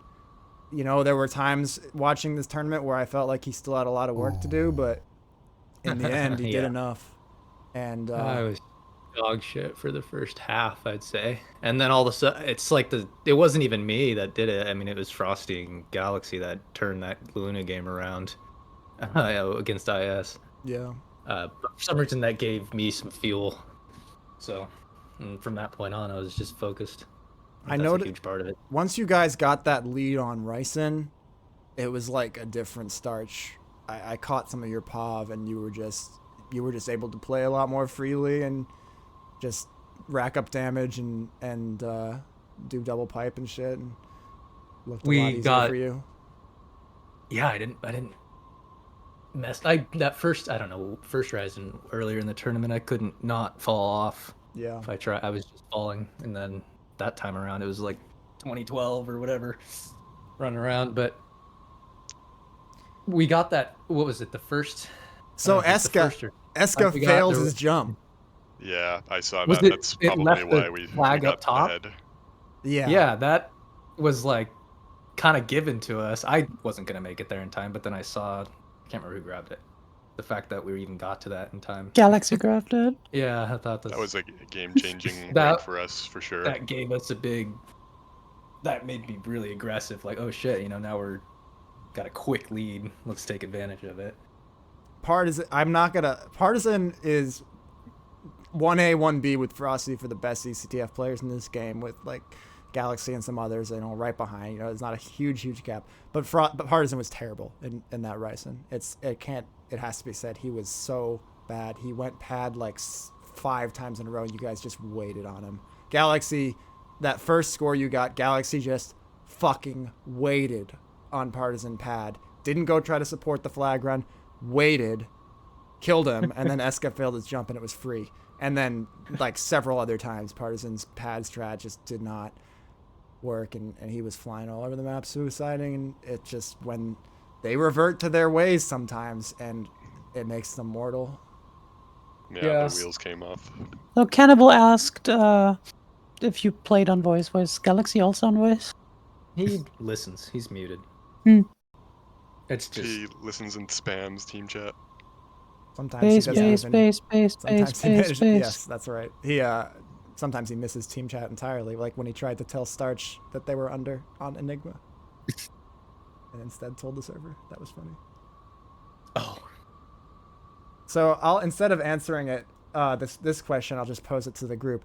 B: you know there were times watching this tournament where I felt like he still had a lot of work to do, but in the end he did enough. And
E: I was dog shit for the first half, I'd say, and then all of a sudden it's like it wasn't even me that did it. I mean, it was Frosty and Galaxy that turned that Luna game around against IS.
B: Yeah.
E: But for some reason that gave me some fuel, so from that point on I was just focused.
B: I know
E: a huge part of it.
B: Once you guys got that lead on Ryson, it was like a different Starch. I caught some of your POV, and you were just able to play a lot more freely and just rack up damage and do double pipe and shit, and looked a lot easier for you.
E: Yeah, I didn't mess. First Ryzen earlier in the tournament, I couldn't not fall off.
B: Yeah.
E: If I try, I was just falling, and then that time around it was like 2012 or whatever, running around. But we got that. What was it? The first.
B: So Eska failed his jump.
D: Yeah, I saw that. That's probably why we
E: flag up top.
D: Ahead.
E: Yeah, that was like kind of given to us. I wasn't gonna make it there in time, but then I saw, I can't remember who grabbed it. The fact that we even got to that in time.
A: Galaxy grabbed it.
E: Yeah, I thought
D: that was a game-changing win for us for sure.
E: That gave us that made me really aggressive. Like, oh shit, now we're got a quick lead. Let's take advantage of it.
B: Partisan is 1A, 1B with Frosty for the best eCTF players in this game, with like Galaxy and some others, right behind. It's not a huge gap. But Partisan was terrible in that Ryzen. It has to be said, he was so bad. He went pad like 5 times in a row, and you guys just waited on him. Galaxy, that first score you got, Galaxy just fucking waited on Partisan pad. Didn't go try to support the flag run. Waited, killed him, and then Eska failed his jump, and it was free. And then like several other times, Partisan's pad strat just did not. work, and he was flying all over the map suiciding, and it just, when they revert to their ways sometimes, and it makes them mortal.
D: Yeah,
C: Yes.
D: the wheels came off.
A: So Cannibal asked if you played on voice. Was Galaxy also on voice?
E: He listens. He's muted.
A: Hmm.
E: It's just
D: He listens and spams team chat.
B: Sometimes he doesn't even. Sometimes he manages. Yes, that's right. He sometimes he misses team chat entirely, like when he tried to tell Starch that they were under on Enigma, and instead told the server. That was funny.
E: Oh.
B: So I'll, instead of answering it, this question, I'll just pose it to the group.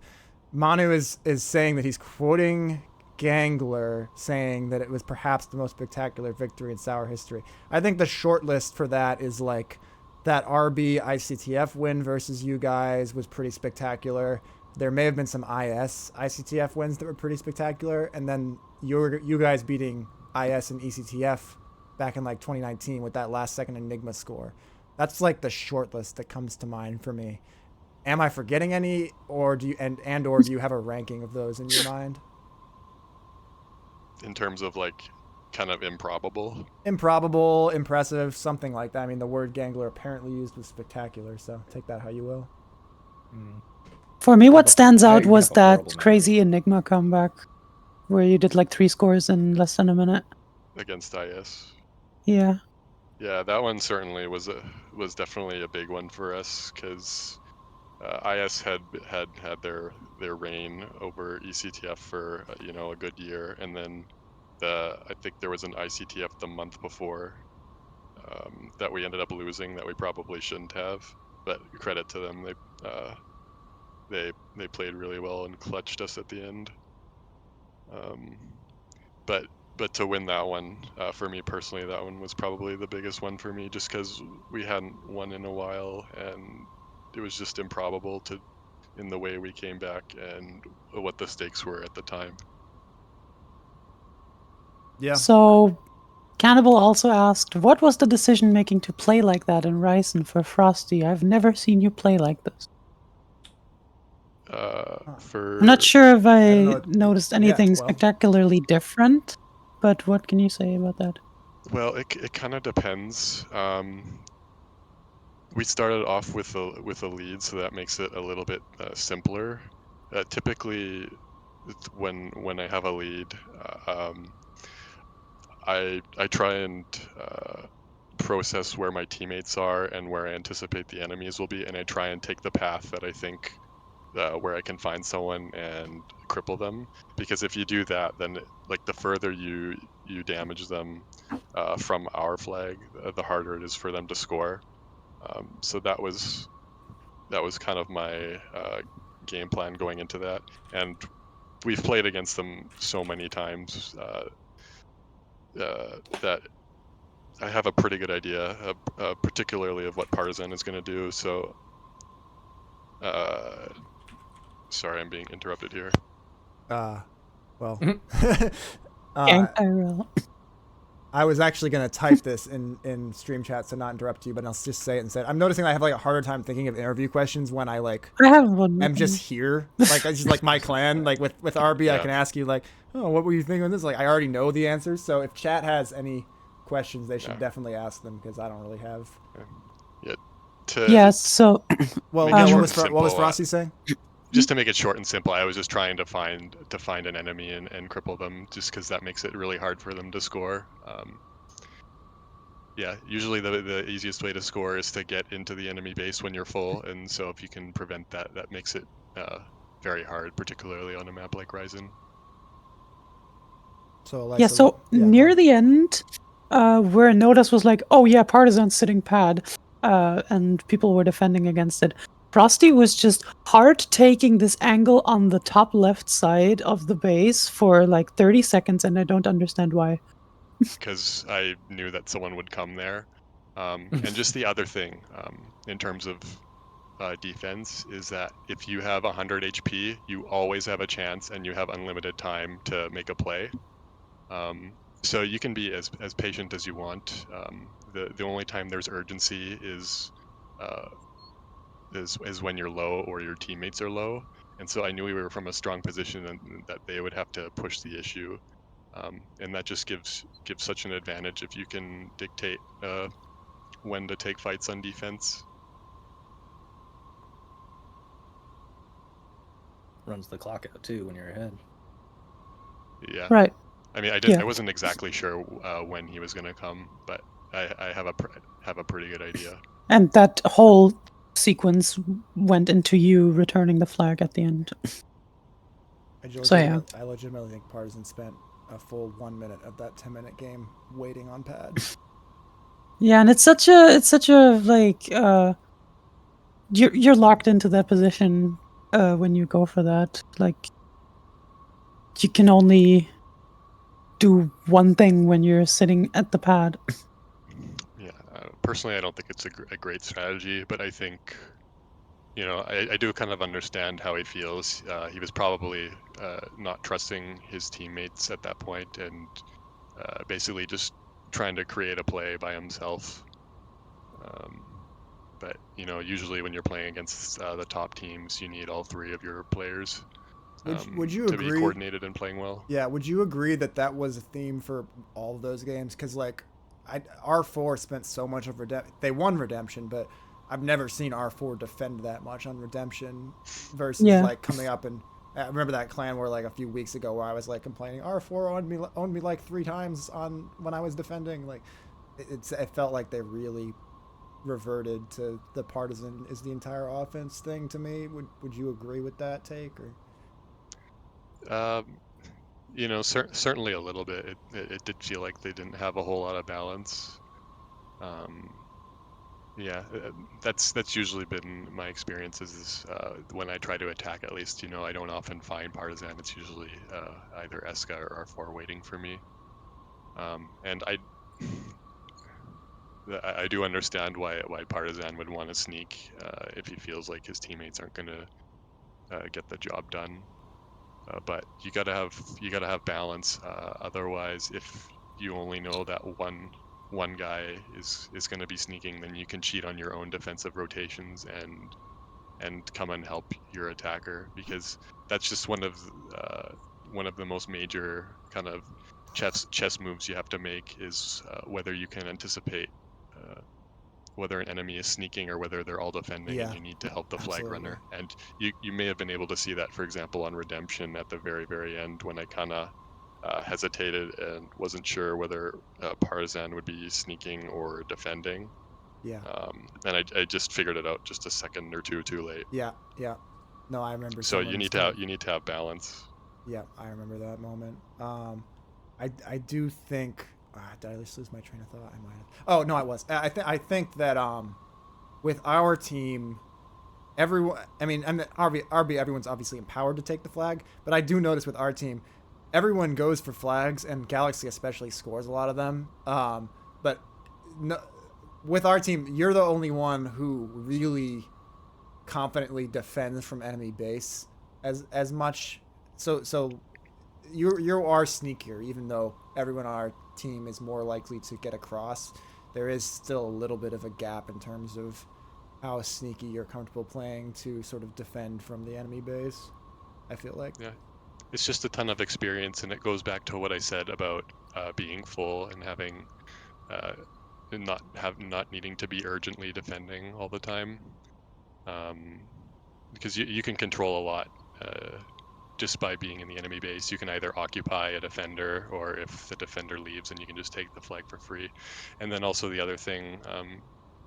B: Manu is saying that he's quoting Gangler, saying that it was perhaps the most spectacular victory in Sour history. I think the short list for that is like that RB ICTF win versus you guys was pretty spectacular. There may have been some IS ICTF wins that were pretty spectacular, and then you guys beating IS and ECTF back in like 2019 with that last second Enigma score. That's like the short list that comes to mind for me. Am I forgetting any, or do you or do you have a ranking of those in your mind?
D: In terms of like kind of improbable.
B: Improbable, impressive, something like that. I mean, the word Gangler apparently used was spectacular, so take that how you will.
A: For me, what stands out was
C: have a horrible
A: that
C: memory.
A: crazy Enigma comeback, where you did like 3 scores in less than a minute.
D: Against IS.
A: Yeah.
D: Yeah, that one certainly was definitely a big one for us, because IS had their reign over eCTF for a good year, and then I think there was an ICTF the month before that we ended up losing that we probably shouldn't have, but credit to them, they played really well and clutched us at the end. But to win that one, for me personally, that one was probably the biggest one for me, just because we hadn't won in a while, and it was just improbable in the way we came back and what the stakes were at the time.
B: Yeah.
A: So, Cannibal also asked, what was the decision making to play like that in Ryzen for Frosty? I've never seen you play like this. I'm not sure if I noticed anything spectacularly different, but what can you say about that?
D: Well, it kind of depends. We started off with a lead, so that makes it a little bit simpler. Typically, when I have a lead, I try and process where my teammates are and where I anticipate the enemies will be, and I try and take the path that I think where I can find someone and cripple them. Because if you do that, then like the further you damage them from our flag, the harder it is for them to score. So that was kind of my game plan going into that, and we've played against them so many times that I have a pretty good idea, particularly of what Partisan is going to do. So, sorry, I'm being interrupted here.
B: Well,
A: IRL.
B: I was actually going to type this in stream chat to not interrupt you, but I'll just say it instead. I'm noticing I have like a harder time thinking of interview questions when I
A: have one.
B: I'm just here. Like, it's just like my clan. Like with RB,
D: Yeah.
B: I can ask you like, oh, what were you thinking on this? Like, I already know the answers. So if chat has any questions, they should definitely ask them, because I don't really have.
D: Yeah.
A: So.
B: Well, what was Frosty saying?
D: Just to make it short and simple, I was just trying to find an enemy and cripple them, just because that makes it really hard for them to score. Yeah, usually the easiest way to score is to get into the enemy base when you're full, and so if you can prevent that, that makes it very hard, particularly on a map like Ryzen.
B: So
A: near the end, where Notice was like, "Oh yeah, Partisan's sitting pad," and people were defending against it. Frosty was just hard taking this angle on the top left side of the base for like 30 seconds, and I don't understand why.
D: Because I knew that someone would come there. And just the other thing, in terms of defense, is that if you have 100 HP, you always have a chance, and you have unlimited time to make a play. So you can be as patient as you want. The only time there's urgency is when you're low or your teammates are low, And so I knew we were from a strong position and that they would have to push the issue. And that just gives such an advantage if you can dictate when to take fights on defense.
C: Runs the clock out too when you're ahead.
D: Yeah.
A: Right.
D: I mean,
A: Yeah.
D: I wasn't exactly sure when he was going to come, but I have a pretty good idea.
A: And that whole sequence went into you returning the flag at the end.
B: I legitimately think Partisan spent a full 1 minute of that 10-minute game waiting on pad.
A: Yeah, and it's such a like you're locked into that position when you go for that. Like you can only do one thing when you're sitting at the pad.
D: Yeah, personally, I don't think it's a great strategy, but I think, you know, I do kind of understand how he feels. He was probably not trusting his teammates at that point and basically just trying to create a play by himself. But, you know, usually when you're playing against the top teams, you need all three of your players
B: Would you
D: to
B: agree?
D: be coordinated and playing well.
B: Yeah, would you agree that that was a theme for all of those games? Because, like, R4 spent so much of Redemption. They won Redemption, but I've never seen R4 defend that much on Redemption versus, like, coming up and... I remember that clan war, like, a few weeks ago where I was, like, complaining, R4 owned me like 3 times when I was defending. Like, it felt like they really reverted to the Partisan is the entire offense thing to me. Would you agree with that take? Or?
D: You know, certainly a little bit. It did feel like they didn't have a whole lot of balance. Yeah, that's usually been my experiences is when I try to attack, at least, you know, I don't often find Partisan. It's usually either Eska or R4 waiting for me. And I do understand why Partisan would want to sneak if he feels like his teammates aren't going to get the job done. But you gotta have balance. Otherwise, if you only know that one guy is going to be sneaking, then you can cheat on your own defensive rotations and come and help your attacker, because that's just one of the most major kind of chess moves you have to make is whether you can anticipate whether an enemy is sneaking or whether they're all defending, and you need to help the flag runner. And you may have been able to see that, for example, on Redemption at the very end when I kind of hesitated and wasn't sure whether Partisan would be sneaking or defending.
B: Yeah.
D: And I just figured it out just a second or two too late.
B: Yeah. No, I remember.
D: So you need to have balance.
B: Yeah, I remember that moment. I do think. Did I just lose my train of thought? I might have. Oh no, I was. I think that with our team, everyone. I mean, and RB, everyone's obviously empowered to take the flag, but I do notice with our team, everyone goes for flags, and Galaxy especially scores a lot of them. But no, with our team, you're the only one who really confidently defends from enemy base as much. So you are sneakier, even though everyone on our team is more likely to get across. There is still a little bit of a gap in terms of how sneaky you're comfortable playing to sort of defend from the enemy base, I feel like.
D: Yeah, it's just a ton of experience, and it goes back to what I said about being full and having not needing to be urgently defending all the time, because you can control a lot just by being in the enemy base. You can either occupy a defender, or if the defender leaves, then you can just take the flag for free. And then also the other thing,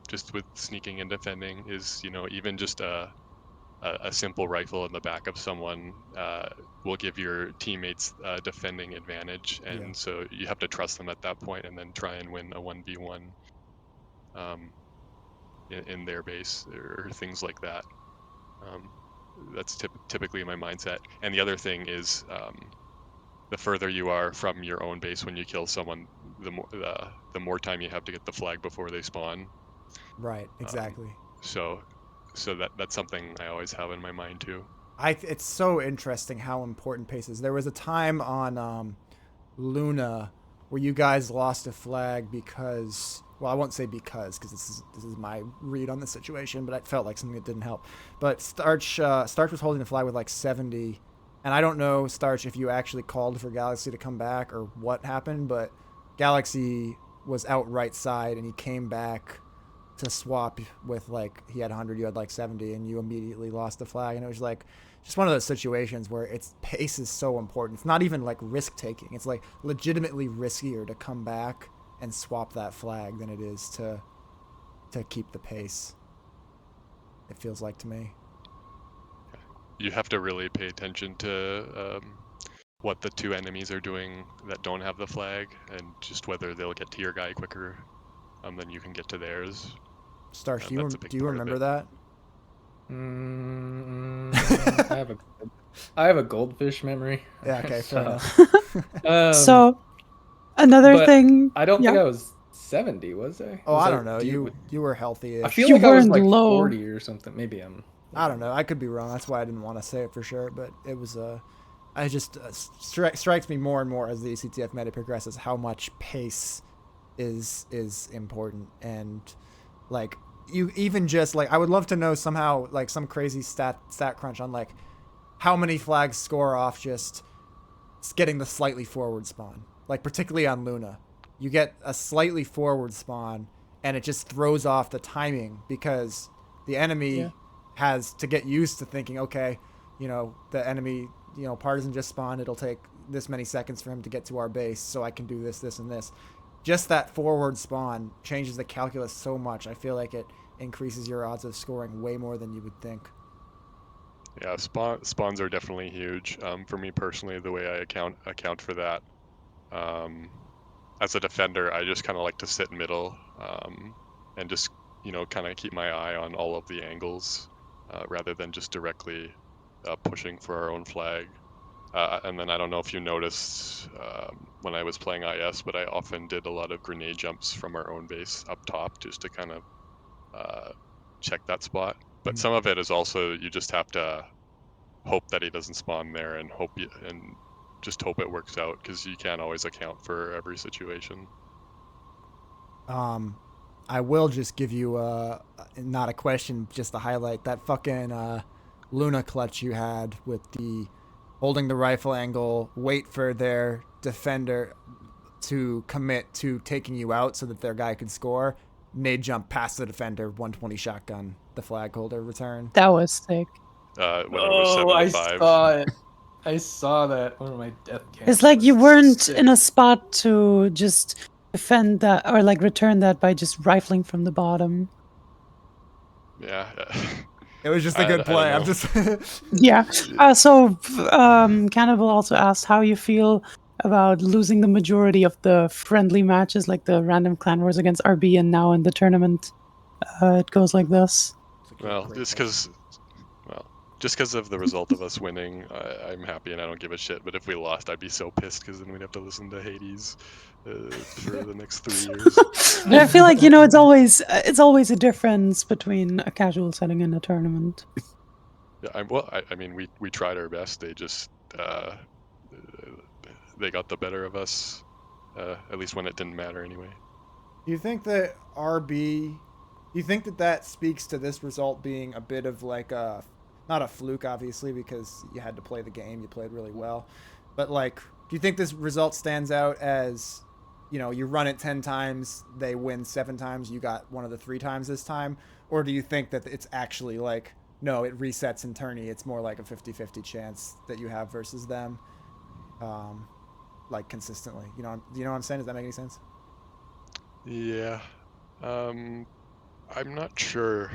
D: just with sneaking and defending, is, you know, even just a simple rifle in the back of someone will give your teammates defending advantage, and so you have to trust them at that point, and then try and win a 1v1 in their base or things like that. That's typically my mindset. And the other thing is, the further you are from your own base when you kill someone, the more time you have to get the flag before they spawn.
B: Right, exactly.
D: So that's something I always have in my mind too.
B: It's so interesting how important pace is. There was a time on Luna where you guys lost a flag because, well, I won't say because this is my read on the situation, but it felt like something that didn't help. But Starch was holding the flag with like 70, and I don't know, Starch, if you actually called for Galaxy to come back or what happened, but Galaxy was out right side and he came back to swap with, like, he had 100, you had like 70, and you immediately lost the flag. And it was like just one of those situations where its pace is so important. It's not even like risk taking. It's like legitimately riskier to come back and swap that flag than it is to keep the pace. It feels like to me.
D: You have to really pay attention to what the two enemies are doing that don't have the flag, and just whether they'll get to your guy quicker than you can get to theirs.
B: Starch, do you remember that?
C: I have a goldfish memory.
B: Yeah, okay, fair enough.
A: So another thing,
C: I don't think I was 70, was I?
B: Oh, I don't know. You were healthy.
C: I feel like I was like low. 40 or something. Maybe
B: I don't know. I could be wrong. That's why I didn't want to say it for sure. But it was I just strikes me more and more as the eCTF meta progresses how much pace is important. And like, you even just like, I would love to know somehow like some crazy stat crunch on like how many flags score off just getting the slightly forward spawn. Like particularly on Luna, you get a slightly forward spawn and it just throws off the timing because the enemy has to get used to thinking, okay, you know, the enemy, you know, partisan just spawned, it'll take this many seconds for him to get to our base, so I can do this, this, and this. Just that forward spawn changes the calculus so much. I feel like it increases your odds of scoring way more than you would think.
D: Yeah, spawns are definitely huge. For me personally, the way I account for that, as a defender, I just kind of like to sit middle and just, you know, kind of keep my eye on all of the angles rather than just directly pushing for our own flag. And then I don't know if you noticed when I was playing IS, but I often did a lot of grenade jumps from our own base up top just to kind of check that spot. But some of it is also you just have to hope that he doesn't spawn there and just hope it works out, because you can't always account for every situation.
B: I will just give you not a question, just a highlight. That fucking Luna clutch you had with the holding the rifle angle, wait for their defender to commit to taking you out so that their guy could score, nade jump past the defender, 120 shotgun, the flag holder return.
A: That was sick.
D: When it was 75.
C: I saw it. I saw that. One of my death cams.
A: It's like you weren't in a spot to just defend that or like return that by just rifling from the bottom.
D: Yeah.
B: It was just a good play. I'm just
A: yeah. So Cannibal also asked how you feel about losing the majority of the friendly matches, like the random clan wars against RB, and now in the tournament it goes like this.
D: Well, just because of the result of us winning, I'm happy and I don't give a shit. But if we lost, I'd be so pissed, because then we'd have to listen to Hades for the next 3 years.
A: But I feel like, you know, it's always a difference between a casual setting and a tournament.
D: Yeah, I mean, we tried our best. They just they got the better of us, at least when it didn't matter anyway.
B: Do you think that RB? Do you think that speaks to this result being a bit of like a, not a fluke, obviously, because you had to play the game, you played really well, but like, do you think this result stands out as, you know, you run it 10 times, they win 7 times, you got one of the 3 times this time? Or do you think that it's actually like, no, it resets in tourney, it's more like a 50-50 chance that you have versus them, like consistently? You know what I'm saying? Does that make any sense?
D: Yeah. I'm not sure.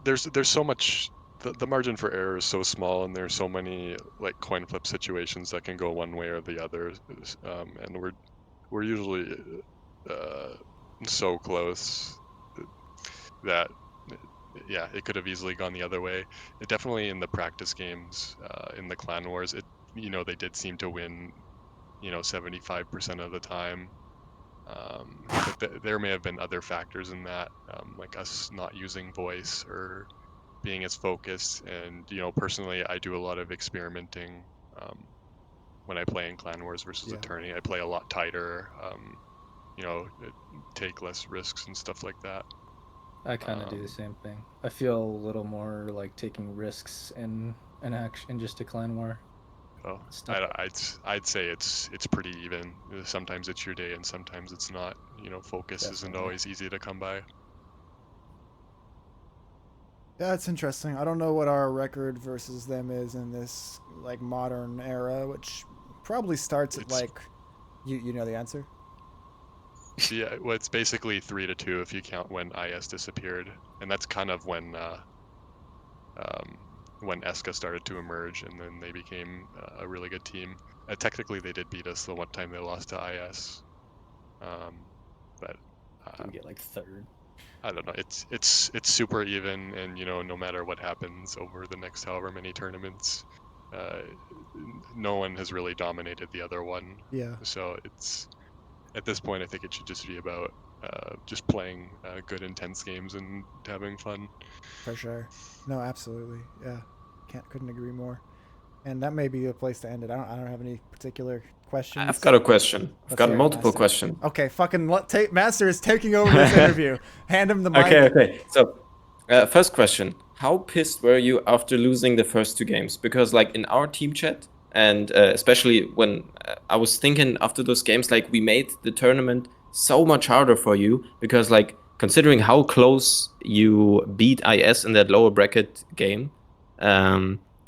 D: There's so much. The margin for error is so small, and there's so many like coin flip situations that can go one way or the other, and we're usually so close that yeah, it could have easily gone the other way. It definitely in the practice games, in the clan wars, they did seem to win, 75% of the time. But there may have been other factors in that, like us not using voice or being as focused. And personally, I do a lot of experimenting when I play in Clan Wars versus a tourney. I play a lot tighter. You know, take less risks and stuff like that.
C: I kind of do the same thing. I feel a little more like taking risks in an action in just a Clan War.
D: Oh, I'd say it's pretty even. Sometimes it's your day and sometimes it's not. You know, focus isn't always easy to come by.
B: Yeah, that's interesting. I don't know what our record versus them is in this like modern era, which probably starts at like you know the answer?
D: Yeah, well, it's basically 3-2 if you count when IS disappeared, and that's kind of when Eska started to emerge, and then they became a really good team. Technically, they did beat us the one time they lost to IS, but
C: we get like third.
D: I don't know. It's super even, and you know, no matter what happens over the next however many tournaments, no one has really dominated the other one.
B: Yeah.
D: So it's at this point, I think it should just be about just playing good, intense games and having fun.
B: For sure. No, absolutely. Yeah. Couldn't agree more. And that may be a place to end it. I don't have any particular questions.
F: I've got a question. I've got multiple
B: Master.
F: questions.
B: Okay, fucking Master is taking over this interview. Hand him the mic.
F: Okay. So, first question: how pissed were you after losing the first 2 games? Because like in our team chat, and especially when I was thinking after those games, like we made the tournament so much harder for you because like considering how close you beat IS in that lower bracket game.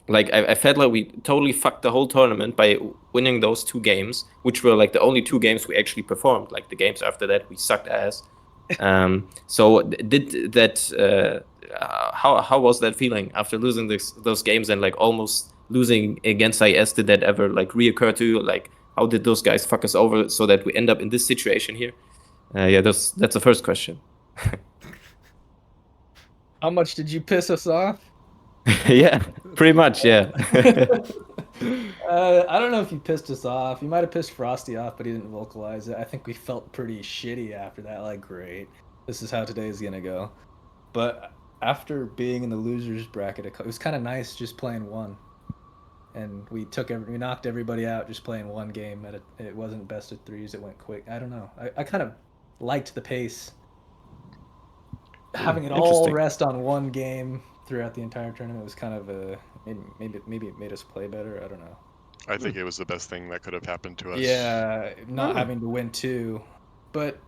F: Like I felt like we totally fucked the whole tournament by winning those 2 games, which were like the only 2 games we actually performed. Like the games after that, we sucked ass. So did that? How was that feeling after losing those games and like almost losing against IS? Did that ever like reoccur to you? Like how did those guys fuck us over so that we end up in this situation here? Yeah, that's the first question.
C: How much did you piss us off?
F: Yeah, pretty much. Yeah.
C: I don't know if you pissed us off. You might have pissed Frosty off, but he didn't vocalize it. I think we felt pretty shitty after that. Like, great, this is how today's gonna go. But after being in the losers bracket, it was kind of nice just playing one, and we knocked everybody out just playing one game. It wasn't best of 3s. It went quick. I don't know. I kind of liked the pace. Having it all rest on one game throughout the entire tournament was kind of maybe it made us play better. I don't know.
D: I think it was the best thing that could have happened to us.
C: Yeah, not having to win 2, but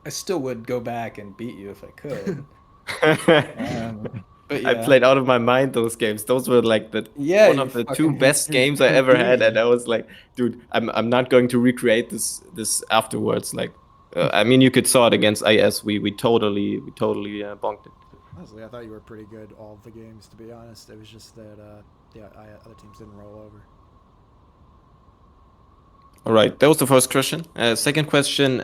C: I still would go back and beat you if I could. But yeah.
F: I played out of my mind those games. Those were like one of the 2 best games I ever had, and I was like, dude, I'm not going to recreate this afterwards. Like, I mean, you could saw it against IS. We totally bonked it.
B: Honestly, I thought you were pretty good all of the games. To be honest, it was just that other teams didn't roll over.
F: All right, that was the first question. Second question,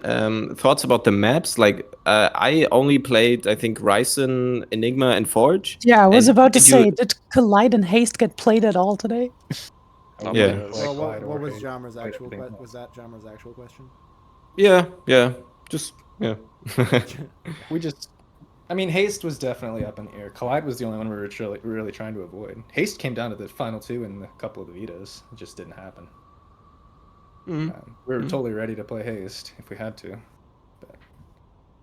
F: thoughts about the maps? Like, I only played, I think, Ryzen, Enigma, and Forge.
A: Yeah, I was about to say, did Collide and Haste get played at all today?
F: Yeah.
B: Well, what was Jammer's actual question? Was that Jammer's actual question?
F: Yeah. Just, yeah.
C: I mean, Haste was definitely up in the air. Collide was the only one we were really trying to avoid. Haste came down to the final 2 in a couple of the Vitas. It just didn't happen. We were totally ready to play Haste if we had to. But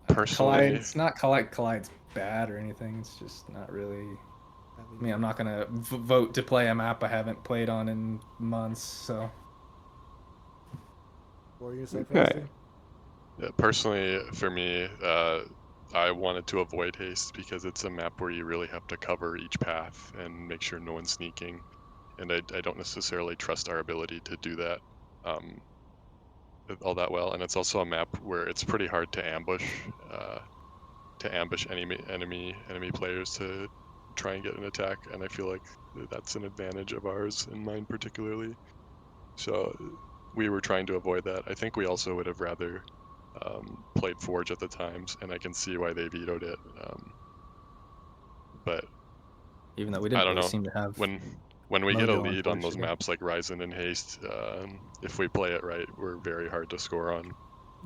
D: personally,
C: Collide's bad or anything. It's just not really. I mean, I'm not gonna vote to play a map I haven't played on in months. So.
B: What were you gonna say, Frosty?
D: Yeah, personally, for me, I wanted to avoid Haste because it's a map where you really have to cover each path and make sure no one's sneaking, and I don't necessarily trust our ability to do that all that well. And it's also a map where it's pretty hard to ambush enemy players to try and get an attack, and I feel like that's an advantage of ours and mine particularly. So we were trying to avoid that. I think we also would have rather played Forge at the times, and I can see why they vetoed it. But
C: even though we didn't really seem to have
D: when we get a lead on those maps like Ryzen and Haste, if we play it right, we're very hard to score on.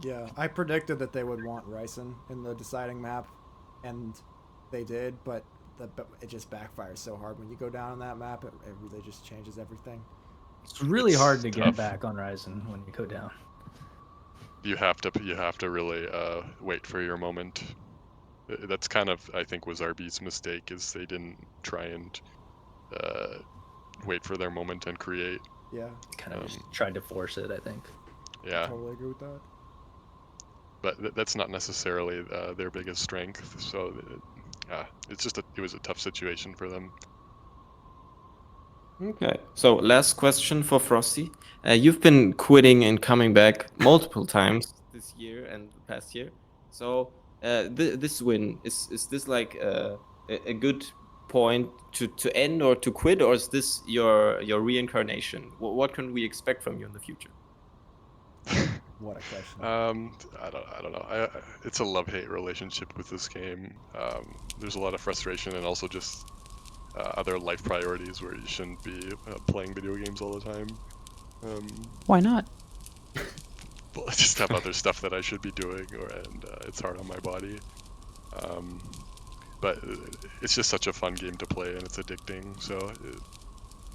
B: Yeah, I predicted that they would want Ryzen in the deciding map, and they did, but it just backfires so hard when you go down on that map. It really just changes everything.
C: It's really hard to
D: tough.
C: get back on Ryzen when you go down.
D: You have to really wait for your moment. That's kind of, I think, was RB's mistake, is they didn't try and wait for their moment and create.
B: Yeah,
E: Kind of just tried to force it, I think.
D: Yeah,
B: I totally agree with that.
D: but that's not necessarily their biggest strength. So it's just it was a tough situation for them.
F: Okay, so last question for Frosty. You've been quitting and coming back multiple times this year and the past year. So this win, is this like a good point to end or to quit, or is this your reincarnation? What can we expect from you in the future?
B: What a question.
D: I don't know. It's a love-hate relationship with this game. There's a lot of frustration and also just other life priorities where you shouldn't be playing video games all the time.
A: Why not?
D: Well, I just have other stuff that I should be doing, and it's hard on my body. But it's just such a fun game to play, and it's addicting. So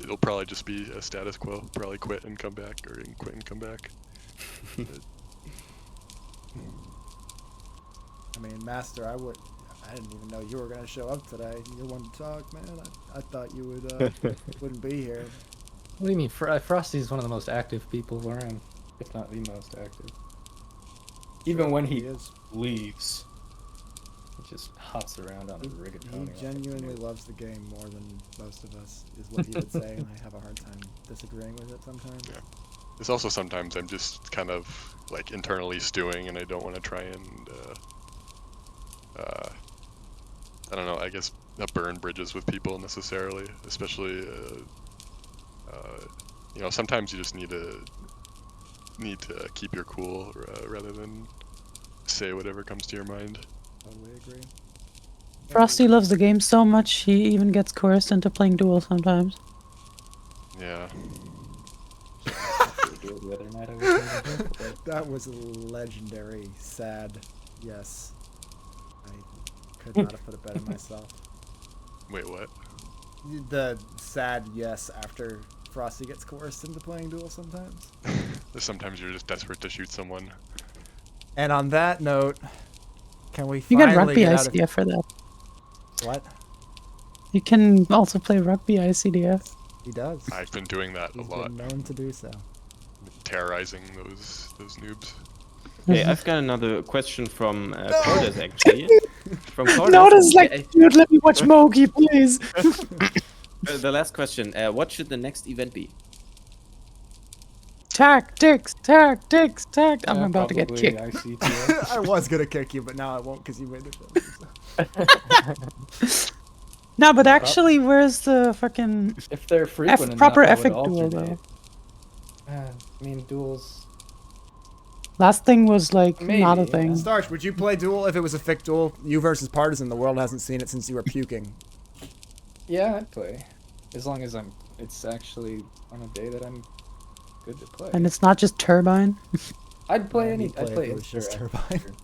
D: it'll probably just be a status quo. Probably quit and come back, or quit and come back.
B: I mean, Master, I didn't even know you were gonna show up today. You wanted to talk, man. I thought you would wouldn't be here.
C: What do you mean? Frosty's one of the most active people around, if not the most active. Even when he leaves, he just hops around on a rigatoni.
B: He genuinely loves the game more than most of us, is what he would say, and I have a hard time disagreeing with it sometimes.
D: Yeah. There's also sometimes I'm just kind of like internally stewing, and I don't want to try and I don't know, I guess burn bridges with people necessarily, especially you know, sometimes you just need to keep your cool rather than say whatever comes to your mind.
B: Totally agree.
A: Frosty loves the game so much, he even gets coerced into playing duel sometimes.
D: Yeah.
B: That was a legendary, sad yes. I could not have put it better myself.
D: Wait, what?
B: The sad yes after Frosty gets coerced into playing duel sometimes.
D: Sometimes you're just desperate to shoot someone.
B: And on that note, can we
A: You
B: finally
A: get rugby
B: get out of...
A: ICDF for that.
B: What?
A: You can also play rugby ICDF.
B: He does.
D: I've been doing that a
B: He's
D: lot.
B: been known to do so.
D: Terrorizing those noobs.
F: Okay, I've got another question from cordezZ actually. From cordezZ.
A: Notice, like, dude, let me watch Mogi, please.
F: The last question. What should the next event be?
A: Tactics. I'm about to get kicked.
C: eCTF.
B: I was gonna kick you, but now I won't because you made the choice.
A: No, but actually, where's the fucking
C: If they're frequent
A: proper
C: enough, I would
A: epic duel
C: alternate.
A: though?
C: I mean, duels.
A: Last thing was like not a
C: Maybe,
A: thing.
C: yeah.
B: Starch, would you play duel if it was a fic duel? You versus Partisan. The world hasn't seen it since you were puking.
C: Yeah, I'd play, as long as it's actually on a day that I'm good to play.
A: And it's not just Turbine.
C: I'd play
B: You'd
C: I'd play
B: if it was just
C: Insta.
B: Turbine.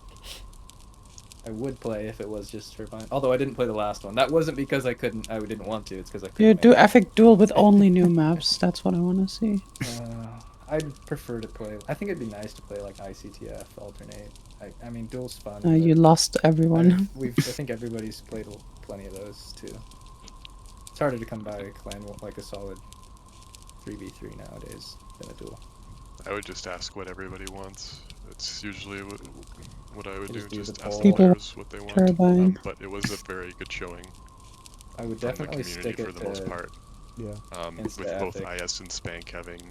C: I would play if it was just Turbine. Although I didn't play the last one. That wasn't because I didn't want to. It's because I couldn't.
A: Dude, do epic duel with only new maps. That's what I want to see.
C: I'd prefer to play. I think it'd be nice to play like eCTF, alternate. I mean, duel's fun.
A: You lost everyone.
C: I think everybody's played plenty of those too. It's harder to come by a clan like a solid 3v3 nowadays than a duel.
D: I would just ask what everybody wants. It's usually what I would do.
C: Just do
D: Just
C: the
D: ask the
C: poll.
D: players what they want.
A: Turbine.
D: But it was a very good showing
C: I would
D: from the
C: definitely
D: community
C: stick
D: for
C: it
D: the most
C: to
D: part.
B: Yeah.
D: With
C: Insta
D: both
C: Epic.
D: IS and Spank having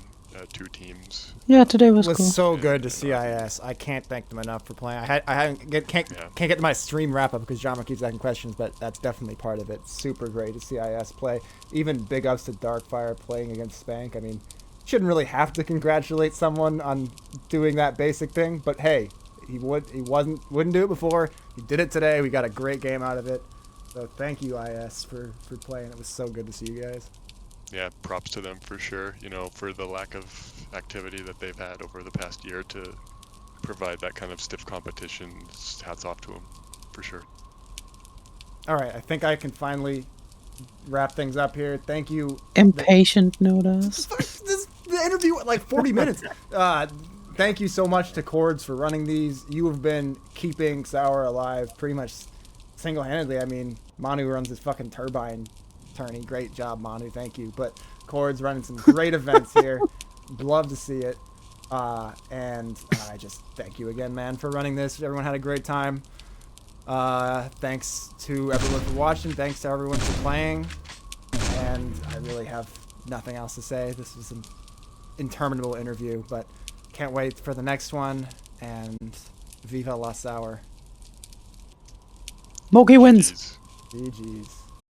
D: 2 teams.
A: Yeah, today was
B: It
A: cool.
B: was so good to see IS. I can't thank them enough for playing. Can't get to my stream wrap up because Jama keeps asking questions, but that's definitely part of it. Super great to see IS play. Even big ups to Darkfire playing against Spank. I mean, shouldn't really have to congratulate someone on doing that basic thing, but hey, he wouldn't do it before. He did it today. We got a great game out of it. So thank you, IS, for playing. It was so good to see you guys.
D: Yeah, props to them for sure. You know, for the lack of activity that they've had over the past year to provide that kind of stiff competition. Hats off to them, for sure.
B: All right, I think I can finally wrap things up here. Thank you.
A: Impatient notice.
B: This interview at like 40 minutes. Thank you so much to cordezZ for running these. You have been keeping Sour alive pretty much single-handedly. I mean, Manu runs this fucking turbine tourney. Great job, Manu. Thank you. But cordezZ running some great events here. Love to see it. And I just thank you again, man, for running this. Everyone had a great time. Thanks to everyone for watching. Thanks to everyone for playing. And I really have nothing else to say. This was an interminable interview, but can't wait for the next one. And Viva La Sour.
A: Moki wins.
D: Jeez.
B: GG's.